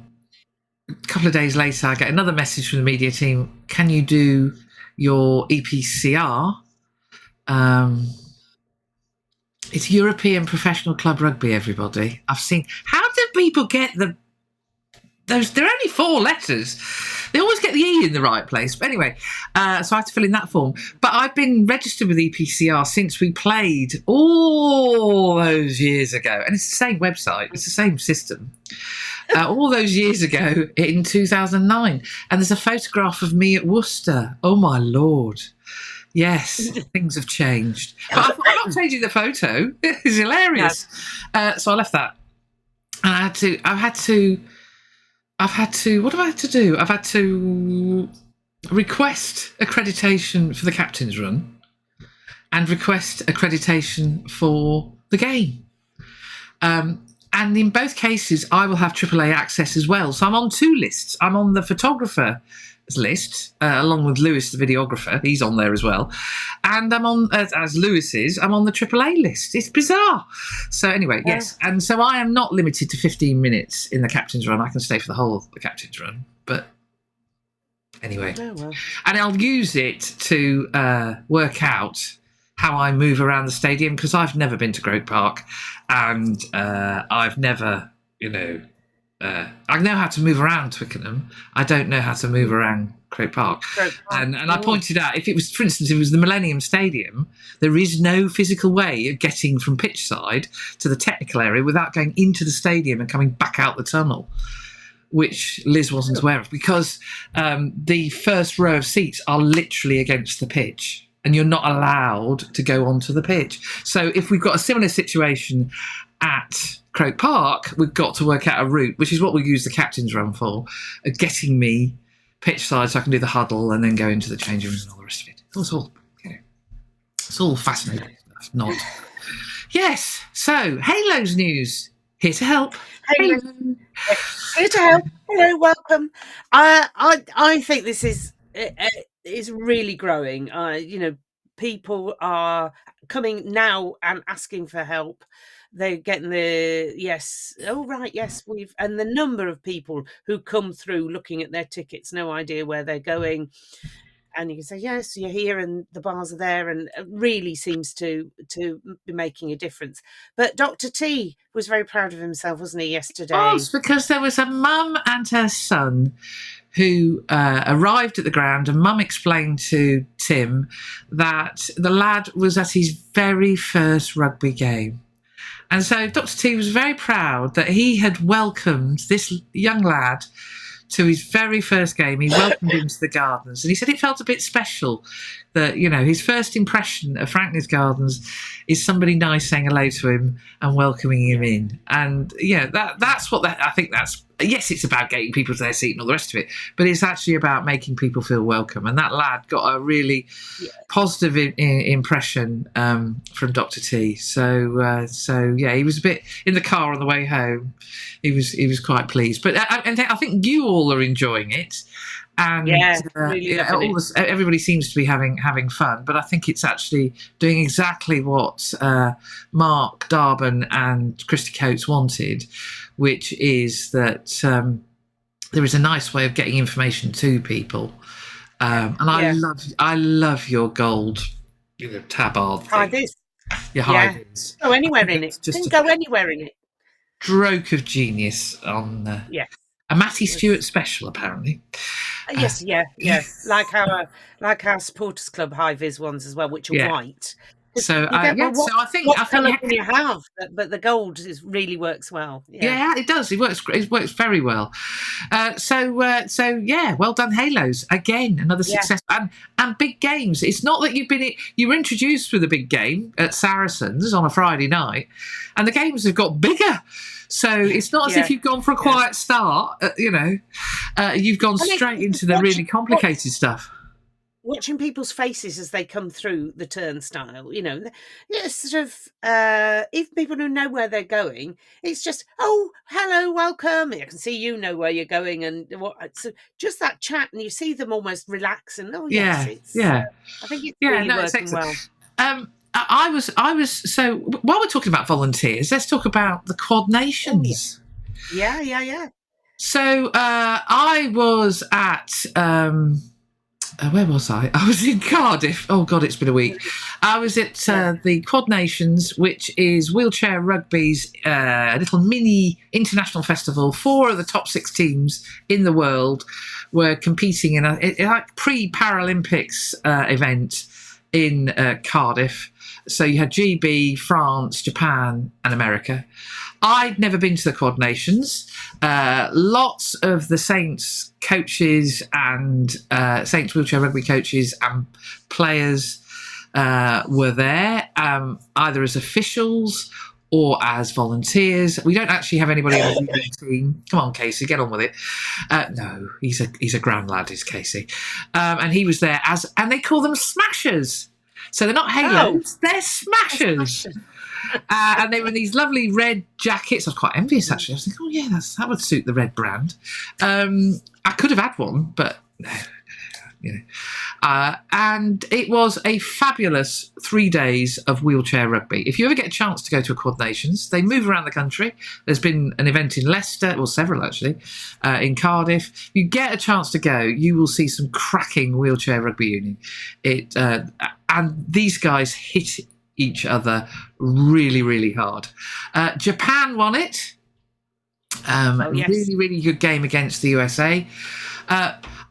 a couple of days later, I get another message from the media team. Can you do your EPCR? It's European Professional Club Rugby, everybody. I've seen. How do people get those? They're only 4 letters. They always get the E in the right place. But anyway, so I have to fill in that form. But I've been registered with EPCR since we played all those years ago. And it's the same website. It's the same system. All those years ago in 2009. And there's a photograph of me at Worcester. Oh, my Lord. Yes, things have changed. But I thought, I'm not changing the photo. It's hilarious. So I left that. And I've had to, what have I had to do? I've had to request accreditation for the captain's run and request accreditation for the game. And in both cases, I will have AAA access as well. So I'm on 2 lists. I'm on the photographer list, along with Lewis, the videographer. He's on there as well. And I'm on, as Lewis is, I'm on the AAA list. It's bizarre. So anyway, yes. And so I am not limited to 15 minutes in the captain's run. I can stay for the whole of the captain's run. But Anyway, Oh, well. and I'll use it to work out how I move around the stadium, because I've never been to Croke Park, and I've never, I know how to move around Twickenham. I don't know how to move around Croke Park. And I pointed out, if it was, for instance, if it was the Millennium Stadium, there is no physical way of getting from pitch side to the technical area without going into the stadium and coming back out the tunnel, which Liz wasn't aware of, because the first row of seats are literally against the pitch, and you're not allowed to go onto the pitch. So if we've got a similar situation at Croke Park, we've got to work out a route, which is what we use the captain's run for, getting me pitch side so I can do the huddle and then go into the changing rooms and all the rest of it. It's all fascinating stuff. Not. Yes. So Halo's news. Here to help. Hello. Here to help. Hello, welcome. I think this is really growing. People are coming now and asking for help. They're getting the yes. Oh right, yes. And the number of people who come through looking at their tickets, no idea where they're going. And you can say, yes, you're here and the bars are there, and it really seems to be making a difference. But Dr. T was very proud of himself, wasn't he, yesterday? It was, because there was a mum and her son who arrived at the ground, and mum explained to Tim that the lad was at his very first rugby game. And so Dr. T was very proud that he had welcomed this young lad to his very first game. He welcomed him to the Gardens, and he said it felt a bit special that, his first impression of Franklin's Gardens is somebody nice saying hello to him and welcoming him in. And that's what I think that's, yes, it's about getting people to their seat and all the rest of it, but it's actually about making people feel welcome. And that lad got a really positive impression from Dr. T. So he was a bit in the car on the way home. He was quite pleased. But I think you all are enjoying it. And really everybody seems to be having fun, but I think it's actually doing exactly what Mark Darban and Christy Coates wanted, which is that there is a nice way of getting information to people. And I love your gold, tabard thing. High-vis. Your high-vis. Go anywhere in it. Didn't go anywhere in it. Stroke of genius on a Matty Stewart special, apparently. Yes, like our supporters club high-vis ones as well, which are white. So I think what colour can you have? But the gold really works well. Yeah, it does. It works very well. Well done, Halos. Again, another success and big games. It's not that you were introduced with a big game at Saracens on a Friday night, and the games have got bigger. So it's not as if you've gone for a quiet start. You've gone straight into the really complicated stuff. Watching people's faces as they come through the turnstile, sort of, even people who know where they're going, it's just, oh, hello, welcome. I can see you know where you're going, and so just that chat, and you see them almost relax, and I think it's really working well. I was so while we're talking about volunteers, let's talk about the Quad Nations. Yeah. So I was at. Where was I? I was in Cardiff. Oh, God, it's been a week. I was at the Quad Nations, which is wheelchair rugby's little mini international festival. 4 of the top 6 teams in the world were competing in a pre-Paralympics event in Cardiff. So you had GB, France, Japan, and America. I'd never been to the Quad Nations. Lots of the Saints coaches and Saints wheelchair rugby coaches and players were there, either as officials or as volunteers. We don't actually have anybody on the team. Come on, Casey, get on with it. No, he's a grand lad, is Casey. And he was there and they call them smashers. So they're not halos, they're smashers. And they were in these lovely red jackets. I was quite envious, actually. I was thinking, oh, yeah, that would suit the red brand. I could have had one, but no, And it was a fabulous 3 days of wheelchair rugby. If you ever get a chance to go to a Quad Nations, they move around the country. There's been an event in Leicester, well, several actually, in Cardiff. If you get a chance to go, you will see some cracking wheelchair rugby union. And these guys hit each other really, really hard. Japan won it. Yes. Really, really good game against the USA.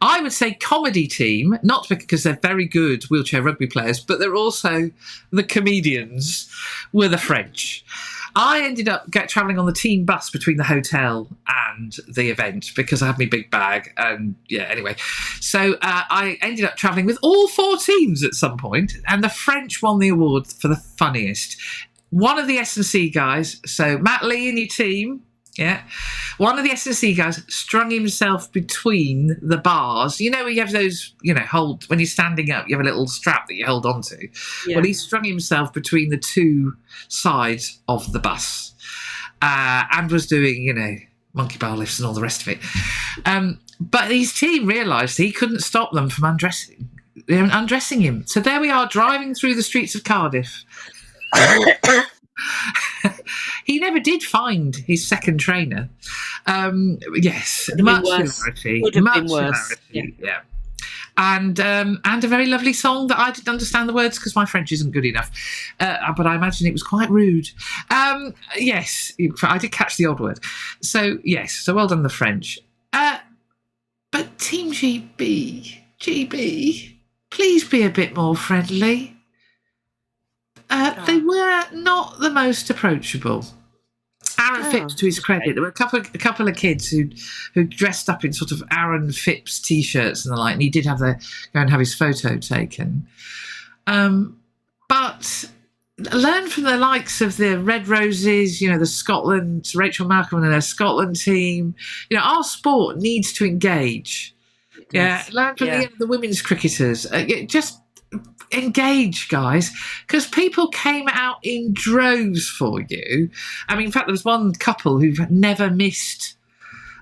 I would say comedy team, not because they're very good wheelchair rugby players, but they're also the comedians, were the French. I ended up travelling on the team bus between the hotel and the event because I had my big bag. And anyway. So I ended up travelling with all 4 teams at some point, and the French won the award for the funniest. One of the S&C guys, so Matt Lee in your team, one of the S&C guys strung himself between the bars. You know where you have those, hold when you're standing up, you have a little strap that you hold onto. Yeah. Well, he strung himself between the 2 sides of the bus and was doing, monkey bar lifts and all the rest of it. But his team realised he couldn't stop them from undressing him. So there we are, driving through the streets of Cardiff. He never did find his second trainer. Yes, much hilarity. Would have been worse. Yeah. And a very lovely song that I didn't understand the words because my French isn't good enough. But I imagine it was quite rude. Yes, I did catch the odd word. So, yes, so well done the French. But Team GB, please be a bit more friendly. They were not the most approachable. Aaron Phipps, to his credit, there were a couple of kids who dressed up in sort of Aaron Phipps t-shirts and the like, and he did go and have his photo taken. But learn from the likes of the Red Roses, the Scotland, Rachel Malcolm and their Scotland team. Our sport needs to engage. Learn from the women's cricketers. Just engage, guys, because people came out in droves for you. I mean, in fact, there was one couple who've never missed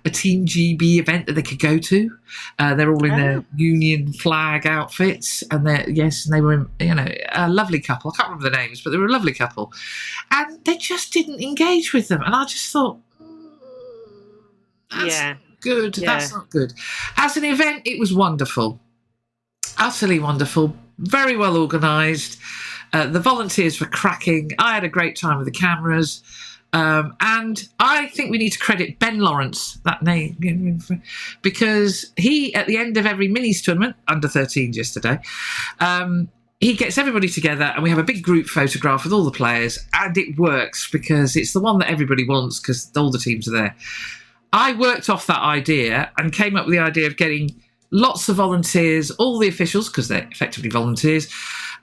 a Team GB event that they could go to. They're all in their Union flag outfits, and they were a lovely couple. I can't remember the names, but they were a lovely couple, and they just didn't engage with them. And I just thought, that's good. That's not good. As an event, it was wonderful, utterly wonderful. Very well organised. The volunteers were cracking. I had a great time with the cameras. And I think we need to credit Ben Lawrence, that name, because he, at the end of every minis tournament, under 13s yesterday, he gets everybody together and we have a big group photograph with all the players, and it works because it's the one that everybody wants because all the teams are there. I worked off that idea and came up with the idea of getting lots of volunteers, all the officials, because they're effectively volunteers,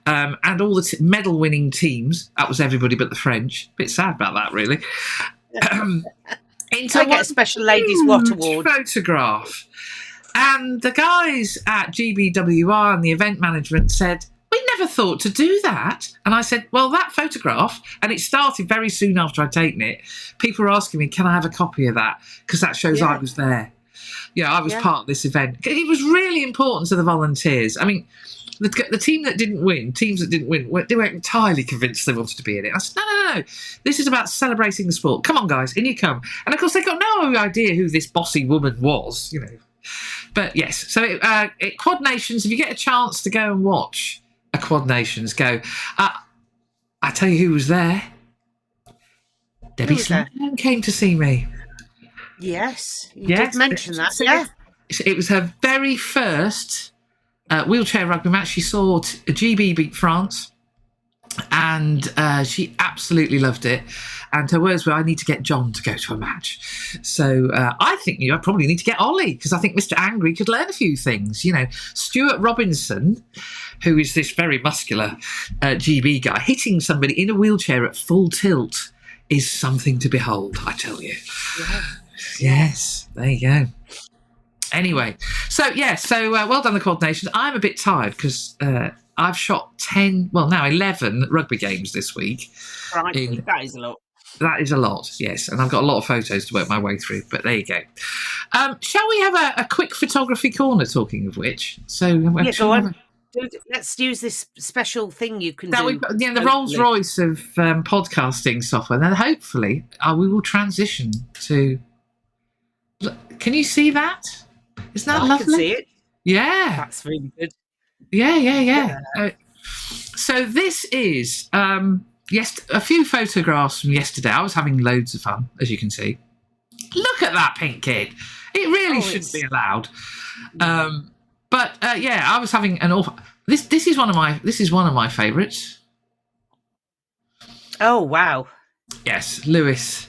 and all the medal-winning teams. That was everybody but the French. Bit sad about that, really. I get a special Ladies Wot award. Photograph. And the guys at GBWR and the event management said, we never thought to do that. And I said, well, that photograph, and it started very soon after I'd taken it, people were asking me, can I have a copy of that? Because that shows I was there. I was part of this event. It was really important to the volunteers. I mean, the teams that didn't win, they were entirely convinced they wanted to be in it. I said, no. This is about celebrating the sport. Come on, guys, in you come. And, of course, they got no idea who this bossy woman was, But, yes, so Quad Nations, if you get a chance to go and watch a Quad Nations, go. I tell you who was there. Debbie Sloan came to see me. Yes, you did mention that. It was her very first wheelchair rugby match. She saw GB beat France, and she absolutely loved it. And her words were, I need to get John to go to a match. So I think I probably need to get Ollie, because I think Mr. Angry could learn a few things. Stuart Robinson, who is this very muscular GB guy, hitting somebody in a wheelchair at full tilt is something to behold, I tell you. Yes, there you go. Anyway, so well done the Quad Nations. I'm a bit tired because I've shot 11 rugby games this week. Right, that is a lot. That is a lot, yes. And I've got a lot of photos to work my way through, but there you go. Shall we have a quick photography corner, talking of which? So, go on. Let's use this special thing you can do. The Rolls Royce of podcasting software. Then hopefully we will transition to... Look, can you see that? Isn't that lovely? I can see it. Yeah. That's really good. Yeah. So this is... a few photographs from yesterday. I was having loads of fun, as you can see. Look at that pink kid. It really shouldn't be allowed. But I was having an awful. This is one of my favourites. Oh wow! Yes, Lewis.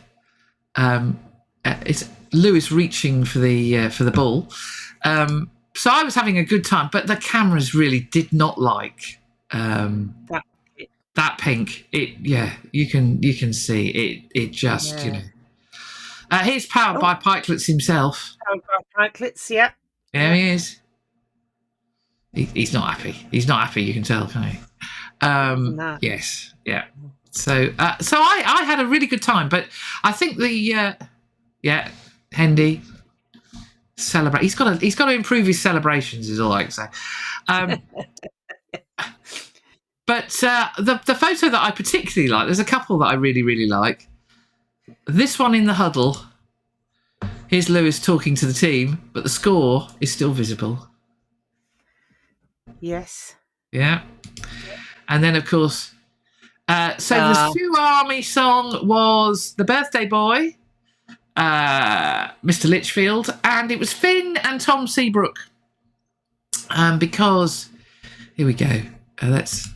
It's Lewis reaching for the ball. So I was having a good time, but the cameras really did not like that pink. You can see it. It just here's powered by Pikelets himself. Powered by Pikelets, yeah. There he is. He's not happy. He's not happy. You can tell, can't you? Yes, yeah. So I had a really good time, but I think Hendy celebrate. He's got to improve his celebrations. Is all I can say. But the photo that I particularly like, there's a couple that I really, really like. This one in the huddle. Here's Lewis talking to the team, but the score is still visible. Yes. Yeah. And then, of course, the Sue Army song was The Birthday Boy, Mr. Litchfield, and it was Finn and Tom Seabrook. Because, here we go. Let's...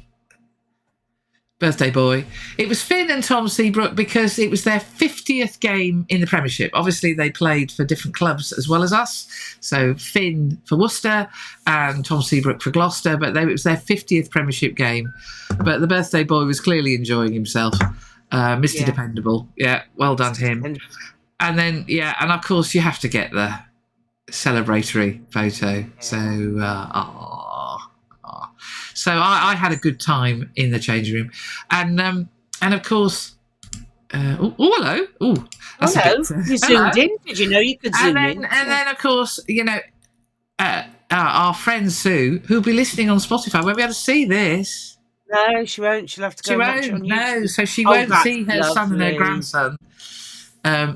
Birthday Boy. It was Finn and Tom Seabrook because it was their 50th game in the Premiership. Obviously, they played for different clubs as well as us. So Finn for Worcester and Tom Seabrook for Gloucester, but it was their 50th Premiership game. But the Birthday Boy was clearly enjoying himself. Mr. Dependable. Yeah, well done him. And then, and of course, you have to get the celebratory photo. So I had a good time in the changing room, and of course, hello, hello. You zoomed in. Did you know you could zoom in? And then of course, our friend Sue, who'll be listening on Spotify, won't be able to see this. No, she won't. She'll have to go watch it on YouTube. No, so she won't see her son and her grandson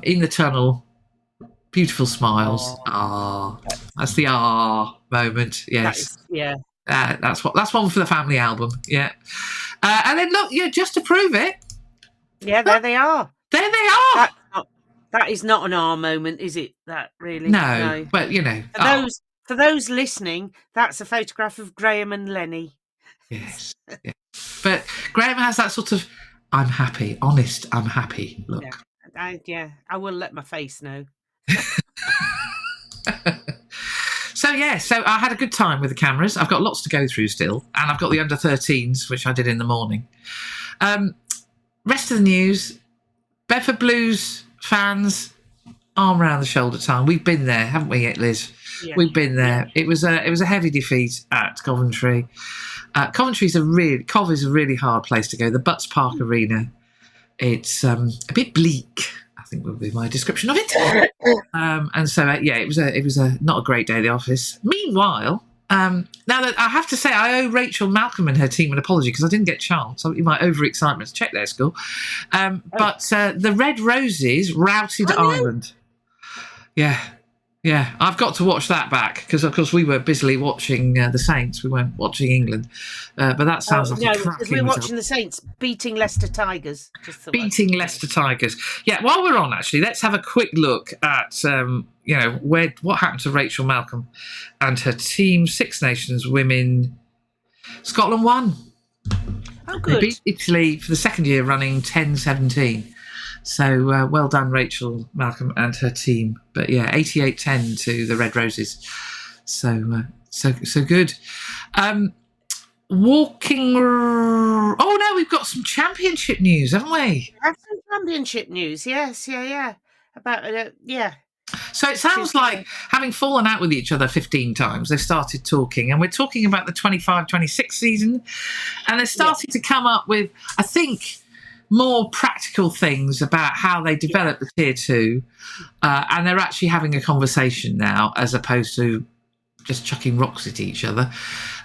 in the tunnel. Beautiful smiles. That's the moment. Yes. That's one for the family album. Yeah. And then look, just to prove it. Yeah, there they are. There they are. That is not an R moment, is it? That really? No. But for those listening, that's a photograph of Graham and Lenny. Yes. Yeah. But Graham has that sort of I'm happy, honest, I'm happy look. Yeah. I will let my face know. So I had a good time with the cameras. I've got lots to go through still, and I've got the under-13s, which I did in the morning. Rest of the news, Bedford Blues fans, arm around the shoulder time. We've been there, haven't we, Liz? Yeah. We've been there. It was a heavy defeat at Coventry. Cov is a really hard place to go. The Butts Park Arena, it's a bit bleak, I think would be my description of it. And so, it was not a great day at the office. Meanwhile, now that I have to say, I owe Rachel Malcolm and her team an apology because I didn't get a chance. In my overexcitement to check their score. But the Red Roses routed Ireland. Yeah, I've got to watch that back because, of course, we were busily watching the Saints. We weren't watching England. But that sounds like a cracking because we're watching the Saints beating Leicester Tigers. Leicester Tigers. Yeah, while we're on, actually, let's have a quick look at, what happened to Rachel Malcolm and her team, Six Nations Women. Scotland won. Oh, good. They beat Italy for the second year running 10-17. So well done, Rachel Malcolm and her team. But 88-10 to the Red Roses. So good. We've got some championship news, haven't we? We have some championship news. Yes, about So it sounds like, having fallen out with each other 15 times, they've started talking, and we're talking about the 25-26 season, and they're starting to come up with, I think, more practical things about how they develop the tier 2, and they're actually having a conversation now as opposed to just chucking rocks at each other.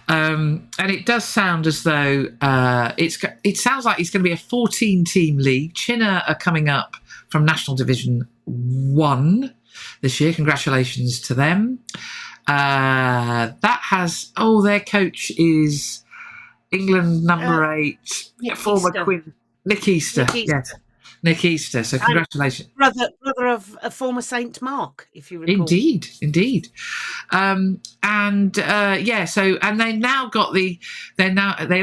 And it does sound as though it sounds like it's going to be a 14-team league. Chinner are coming up from National Division 1 this year. Congratulations to them. That has their coach is England number 8, former Queen Nick Easter. Yes, Nick Easter. So congratulations, brother of a former Saint Mark, if you recall. Indeed. So they now got they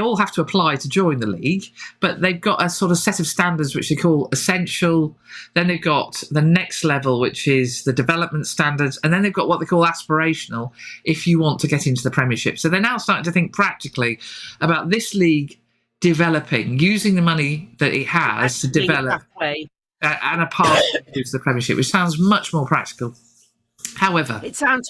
all have to apply to join the league, but they've got a sort of set of standards which they call essential. Then they've got the next level, which is the development standards, and then they've got what they call aspirational if you want to get into the Premiership. So they're now starting to think practically about this league developing, using the money that it has to develop and a path to the Premiership, which sounds much more practical. However, it sounds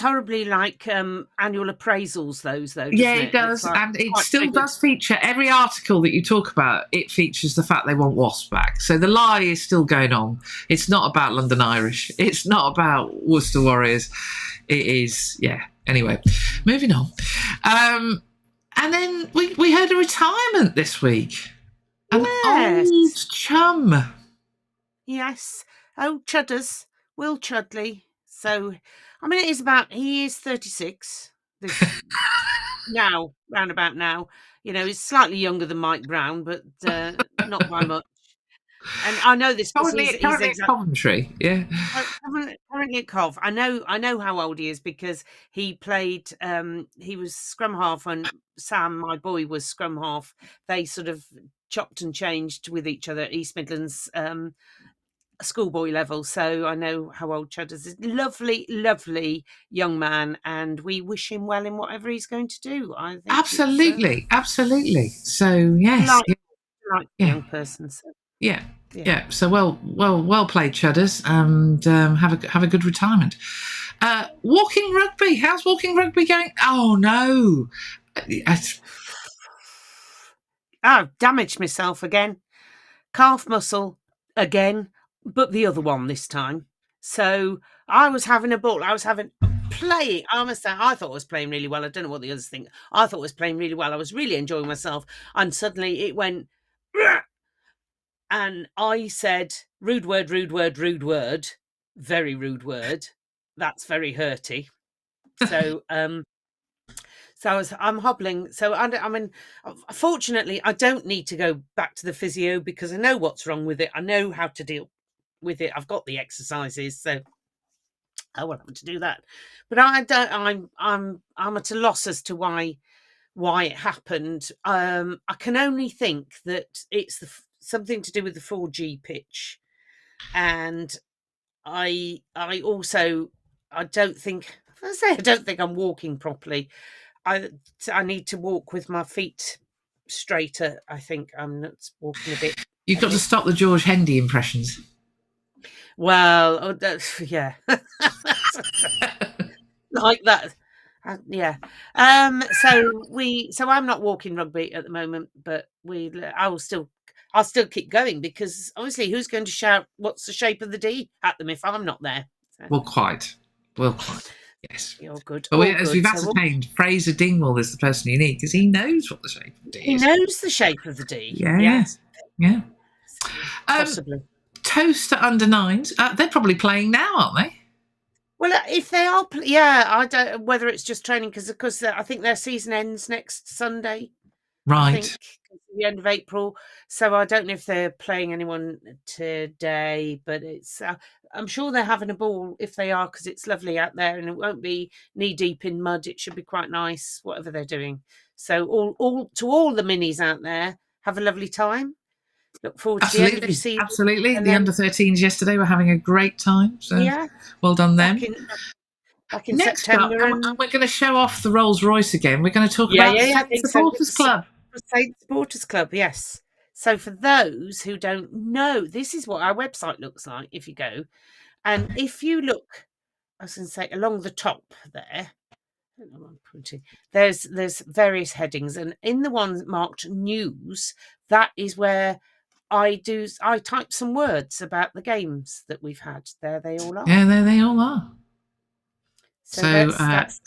horribly like annual appraisals, those though. Yeah, it does, and it still does feature every article that you talk about. It features the fact they want Wasps back, so the lie is still going on. It's not about London Irish. It's not about Worcester Warriors. It is, Anyway, moving on. And then we heard a retirement this week. An old chum. Yes, old Chudders, Will Chudley. So, I mean, he is 36 now, round about now. You know, he's slightly younger than Mike Brown, but not by much. And I know this because he's at Coventry, currently at Cov. I know how old he is because he played. He was scrum half, and Sam, my boy, was scrum half. They sort of chopped and changed with each other at East Midlands schoolboy level, so I know how old Chudders is. Lovely young man, and we wish him well in whatever he's going to do. I think absolutely. So yes, like a young person. So. Yeah. So well played, Chudders, and have a good retirement. Walking rugby. How's walking rugby going? Oh no, I've damaged myself again. Calf muscle again. But the other one this time. So I was having a ball. I was playing. I must say, I thought I was playing really well. I don't know what the others think. I thought I was playing really well. I was really enjoying myself. And suddenly it went, and I said, rude word. Very rude word. That's very hurty. So, I'm hobbling. So I mean, fortunately, I don't need to go back to the physio because I know what's wrong with it. I know how to deal with it. I've got the exercises, so I will have to do that. But I don't. I'm at a loss as to why it happened. I can only think that it's something to do with the 4G pitch, and I don't think I'm walking properly. I need to walk with my feet straighter. I think I'm not walking a bit. You've got to stop the George Hendy impressions. Well, yeah, like that. Yeah. So I'm not walking rugby at the moment, but I'll still keep going because obviously, who's going to shout "What's the shape of the D" at them if I'm not there? So. Well, quite. Yes. You're good. But as we've ascertained, Fraser Dingwall is the person you need because he knows what the shape of the D is. He knows the shape of the D. Yeah. Possibly. Toast at under 9s. They're probably playing now, aren't they? Well, if they are, I don't whether it's just training because I think their season ends next Sunday. Right. I think the end of April. So I don't know if they're playing anyone today, but it's. I'm sure they're having a ball if they are because it's lovely out there and it won't be knee deep in mud. It should be quite nice, whatever they're doing. So all the minis out there, have a lovely time. Look forward to the end of your season. Absolutely. The under-13s yesterday were having a great time. So well done them. Back in Next September. Up, we're going to show off the Rolls Royce again. We're going to talk about the Supporters Club. Saint Supporters Club, yes. So for those who don't know, this is what our website looks like if you go. And if you look, I was going to say, along the top there, I don't know what I'm pointing. There's various headings. And in the one marked news, that is where I type some words about the games that we've had. There they all are. Yeah, there they all are. So that's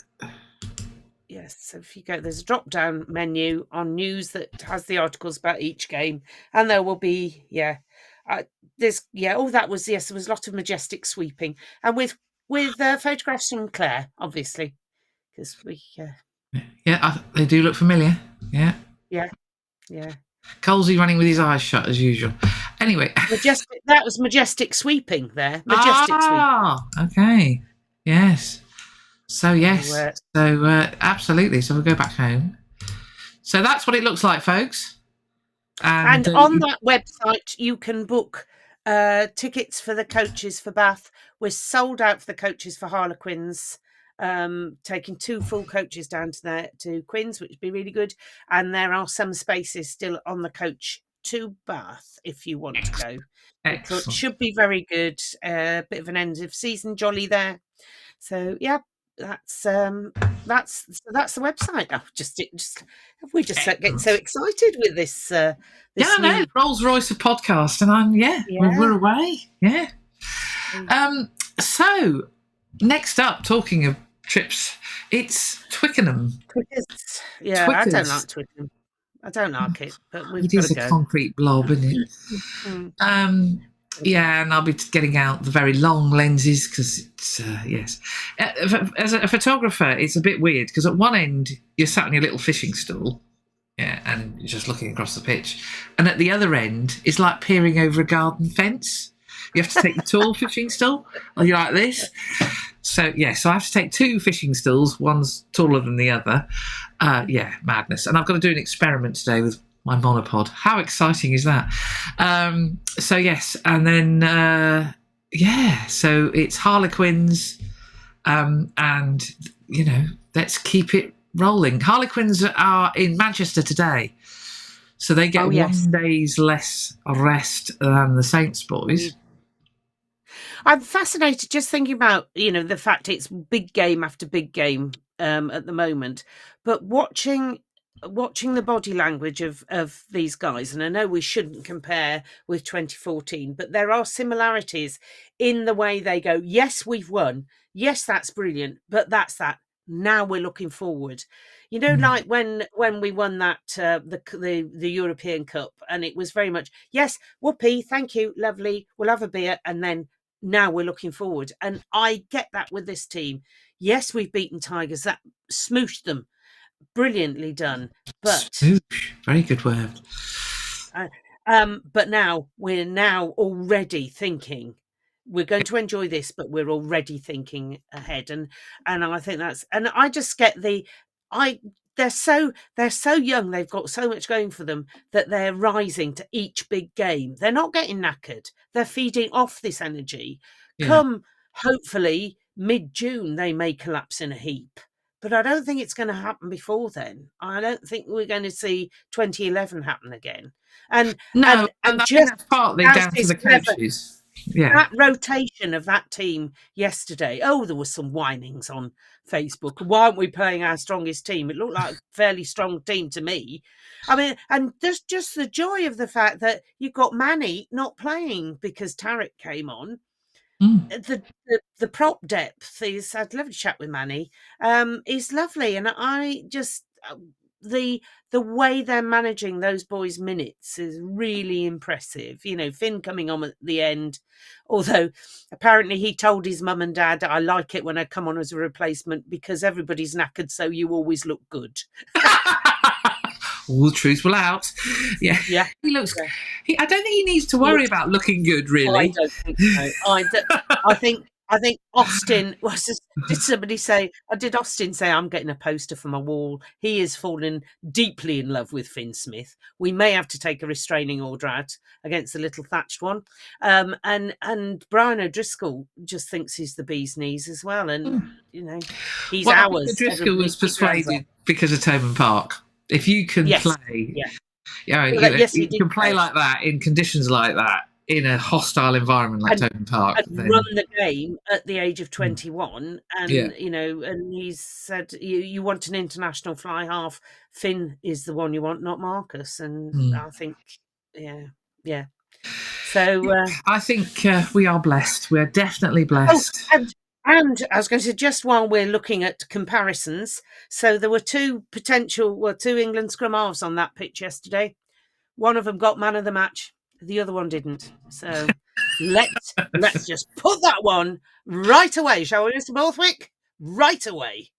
yes. So if you go, there's a drop-down menu on news that has the articles about each game, and there will be that was there was a lot of majestic sweeping, and with photographs from Claire, obviously, because we they do look familiar. Yeah. Colsey running with his eyes shut as usual. Anyway, that was majestic sweeping there. Majestic sweeping. Okay. Yes. So yes. Absolutely. So we'll go back home. So that's what it looks like, folks. And on that website, you can book tickets for the coaches for Bath. We're sold out for the coaches for Harlequins. Taking 2 full coaches down to Quins, which would be really good. And there are some spaces still on the coach to Bath if you want to go. Excellent. It should be very good. Bit of an end of season jolly there. So yeah, that's the website. We just getting so excited with this. New Rolls Royce of podcast, and we're away. Yeah. So next up, talking of trips, it's Twickenham. Yeah, Twickers. I don't like Twickenham. I don't like it, but we've got to go. It is a concrete blob, isn't it? Yeah, and I'll be getting out the very long lenses because it's yes. As a photographer, it's a bit weird because at one end you're sat on your little fishing stool, and you're just looking across the pitch, and at the other end it's like peering over a garden fence. You have to take the tall fishing stool, or you're like this. So I have to take 2 fishing stools. One's taller than the other. Madness. And I've got to do an experiment today with my monopod. How exciting is that? So yes, and then so it's Harlequins, and let's keep it rolling. Harlequins are in Manchester today, so they get 1 day's less rest than the Saints boys. I'm fascinated just thinking about the fact it's big game after big game at the moment, but watching the body language of these guys, and I know we shouldn't compare with 2014, but there are similarities in the way they go, yes, we've won. Yes, that's brilliant. But that's that. Now we're looking forward. Like when we won that, the European Cup, and it was very much, yes, whoopee, thank you, lovely, we'll have a beer. And then now we're looking forward. And I get that with this team. Yes, we've beaten Tigers. That smooshed them. Brilliantly done, but very good word. But now we're already thinking we're going to enjoy this, but we're already thinking ahead, and I think that's, and I just get they're so young, they've got so much going for them that they're rising to each big game. They're not getting knackered. They're feeding off this energy. Come, hopefully mid-June, they may collapse in a heap. But I don't think it's going to happen before then. I don't think we're going to see 2011 happen again. And I think that's partly down to the coaches. That rotation of that team yesterday. Oh, there were some whinings on Facebook. Why aren't we playing our strongest team? It looked like a fairly strong team to me. I mean, and there's just the joy of the fact that you've got Manny not playing because Tarek came on. The prop depth is, I'd love to chat with Manny, is lovely, and I just the way they're managing those boys' minutes is really impressive. Finn coming on at the end, although apparently he told his mum and dad, I like it when I come on as a replacement because everybody's knackered, so you always look good. All the truth will out. Yeah. He looks. I don't think he needs to worry about looking good, really. I don't think so. I think Austin was. Did somebody say? Did Austin say I'm getting a poster for my wall? He is fallen deeply in love with Finn Smith. We may have to take a restraining order out against the little thatched one. And Brian O'Driscoll just thinks he's the bee's knees as well, and he's ours. O'Driscoll was persuaded because of Tobin Park. If you can play, you can play like that in conditions like that in a hostile environment like Tobin Park, and run the game at the age of 21, and and he said, "You want an international fly half? Finn is the one you want, not Marcus." And I think, So I think we are blessed. We're definitely blessed. And I was going to say, just while we're looking at comparisons, so there were two England scrum halves on that pitch yesterday. One of them got man of the match, the other one didn't. So let's just put that one right away, shall we, Mr. Borthwick? Right away.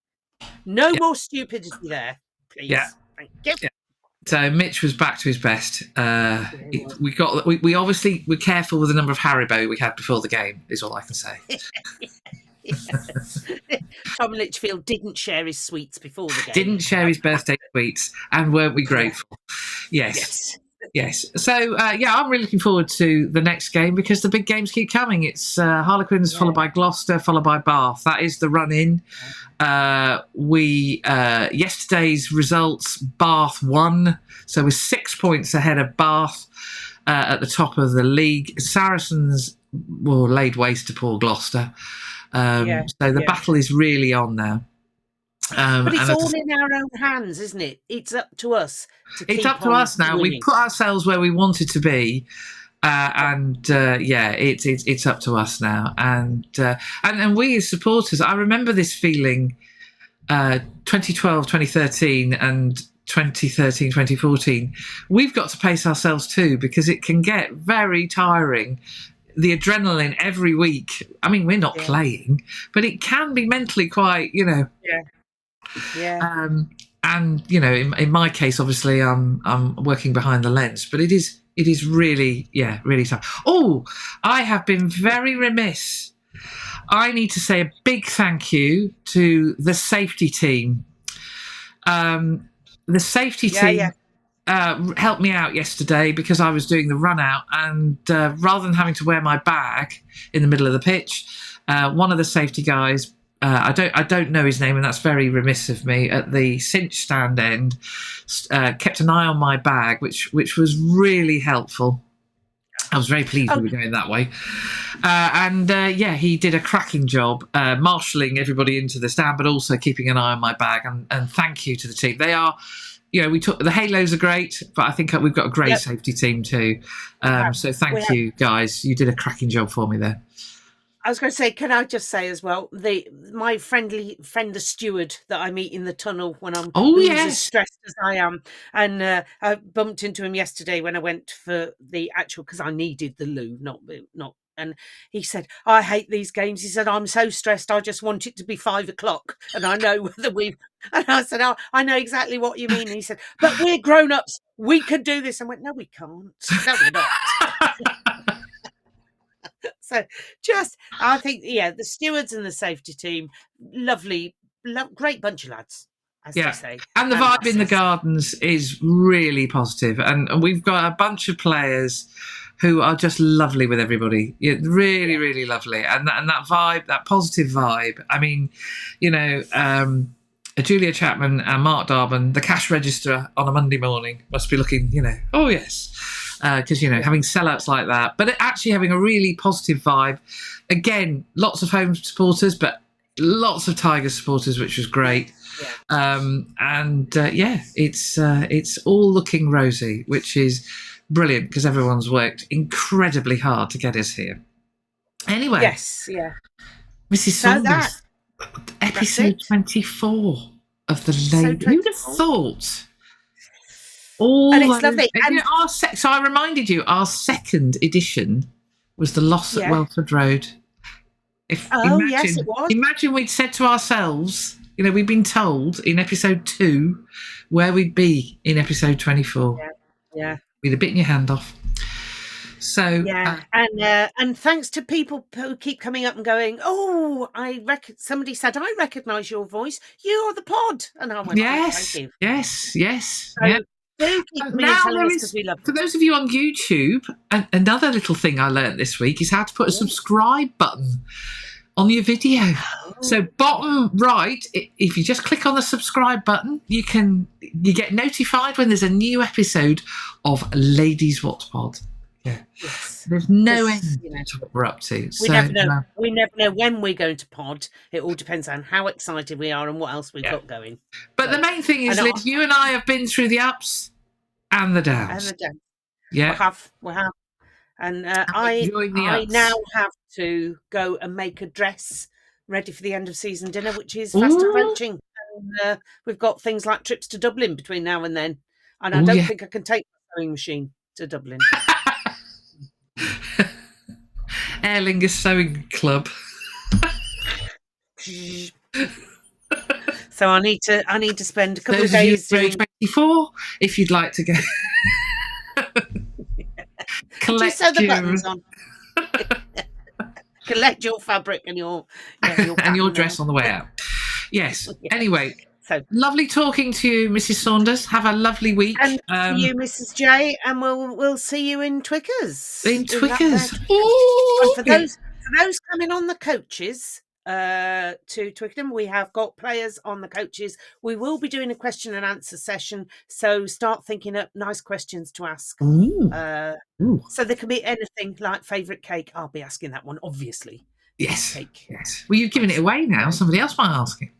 No more stupidity there, please. Yeah. Thank you. Yeah. So Mitch was back to his best. We obviously were careful with the number of Haribo we had before the game, is all I can say. Yes. Tom Litchfield didn't share his sweets before the game. Didn't share his birthday sweets, and weren't we grateful? Yes. So, I'm really looking forward to the next game because the big games keep coming. It's Harlequins followed by Gloucester, followed by Bath. That is the run-in. Yesterday's results, Bath won. So we're 6 points ahead of Bath at the top of the league. Saracens laid waste to poor Gloucester. So the battle is really on now. But it's all in our own hands, isn't it? It's up to us. It's up to us now. Winning. We put ourselves where we wanted to be, it's up to us now. And we as supporters, I remember this feeling, 2012, 2013, and 2013, 2014. We've got to pace ourselves too because it can get very tiring. The adrenaline every week. I mean, we're not playing, but it can be mentally quite, Yeah. And in my case, obviously, I'm working behind the lens, but it is really, really tough. Oh, I have been very remiss. I need to say a big thank you to the safety team. The safety team helped me out yesterday because I was doing the run out, and rather than having to wear my bag in the middle of the pitch, one of the safety guys, I don't know his name, and that's very remiss of me, at the cinch stand end, kept an eye on my bag, which was really helpful. I was very pleased we were going that way. He did a cracking job marshalling everybody into the stand, but also keeping an eye on my bag. And thank you to the team. They are, we took the Halos are great, but I think we've got a great safety team too. So thank you, guys. You did a cracking job for me there. I was going to say, can I just say as well, my friendly friend, the steward that I meet in the tunnel when I'm as stressed as I am, and I bumped into him yesterday when I went for the actual, because I needed the loo, not. And he said, I hate these games. He said, I'm so stressed. I just want it to be 5 o'clock. And I know whether we've. And I said, oh, I know exactly what you mean. And he said, but we're grown ups. We could do this. I went, no, we can't. No, we're not. So I think, the stewards and the safety team, lovely, great bunch of lads, as they say. And the vibe in the gardens is really positive. And we've got a bunch of players who are just lovely with everybody. Really, really lovely. And that vibe, that positive vibe. I mean, Julia Chapman and Mark Darban, the cash register on a Monday morning, must be looking, oh yes. Because, having sellouts like that, but actually having a really positive vibe. Again, lots of home supporters, but lots of Tiger supporters, which was great. It's all looking rosy, which is brilliant because everyone's worked incredibly hard to get us here. Anyway. Yes, yeah. Mrs. Saunders, episode 24 of the Ladies. Who'd have thought? And it's lovely. So I reminded you, our second edition was the loss at Welford Road. Yes, it was. Imagine we'd said to ourselves, we'd been told in episode 2 where we'd be in episode 24. Yeah. We'd have bitten your hand off. So and thanks to people who keep coming up and going, somebody said, I recognise your voice. You're the pod, and I went, yes, thank you. Yes. So, for those of you on YouTube, another little thing I learned this week is how to put a subscribe button on your video. So bottom right, if you just click on the subscribe button, you get notified when there's a new episode of Ladies Wot Pod. Yeah. Yes. There's no end to what we're up to. We never know. We never know when we're going to pod. It all depends on how excited we are and what else we've got going. But the main thing is, Liz, you and I have been through the ups and the downs. Yeah, we have. And I enjoying the ups. now have to go and make a dress ready for the end of season dinner, which is fast approaching. And we've got things like trips to Dublin between now and then. And I don't think I can take the sewing machine to Dublin. Aer Lingus Sewing Club. So I need to spend a couple Those of days of you 24, if you'd like to go. Just sew the buttons on. Collect your fabric and your and your dress on the way out. Yes. Yeah. Anyway, so lovely talking to you, Mrs. Saunders. Have a lovely week. And to you, Mrs. J, and we'll see you in Twickers. In Twickers. And for those coming on the coaches to Twickenham, we have got players on the coaches. We will be doing a question and answer session, so start thinking up nice questions to ask. So there can be anything like favourite cake. I'll be asking that one, obviously. Yes. Cake. Yes. Well, you've given it away now. Somebody else might ask it.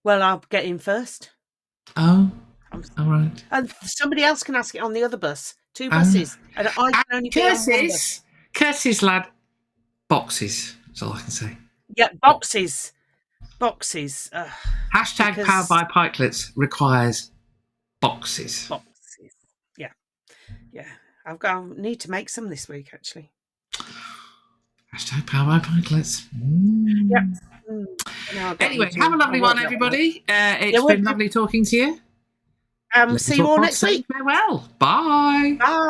Well, I'll get in first. Oh, all right. And somebody else can ask it on the other bus. 2 buses. And I can only be on one bus. Curses, lad. Boxes. That's all I can say. Yeah, boxes. Boxes. Hashtag powered by Pikelets requires boxes. Boxes. Yeah. Yeah. I need to make some this week, actually. Hashtag powered by Pikelets. Yeah. Anyway, have a lovely one, everybody. It's been lovely talking to you. See you all next week. Farewell. Bye. Bye.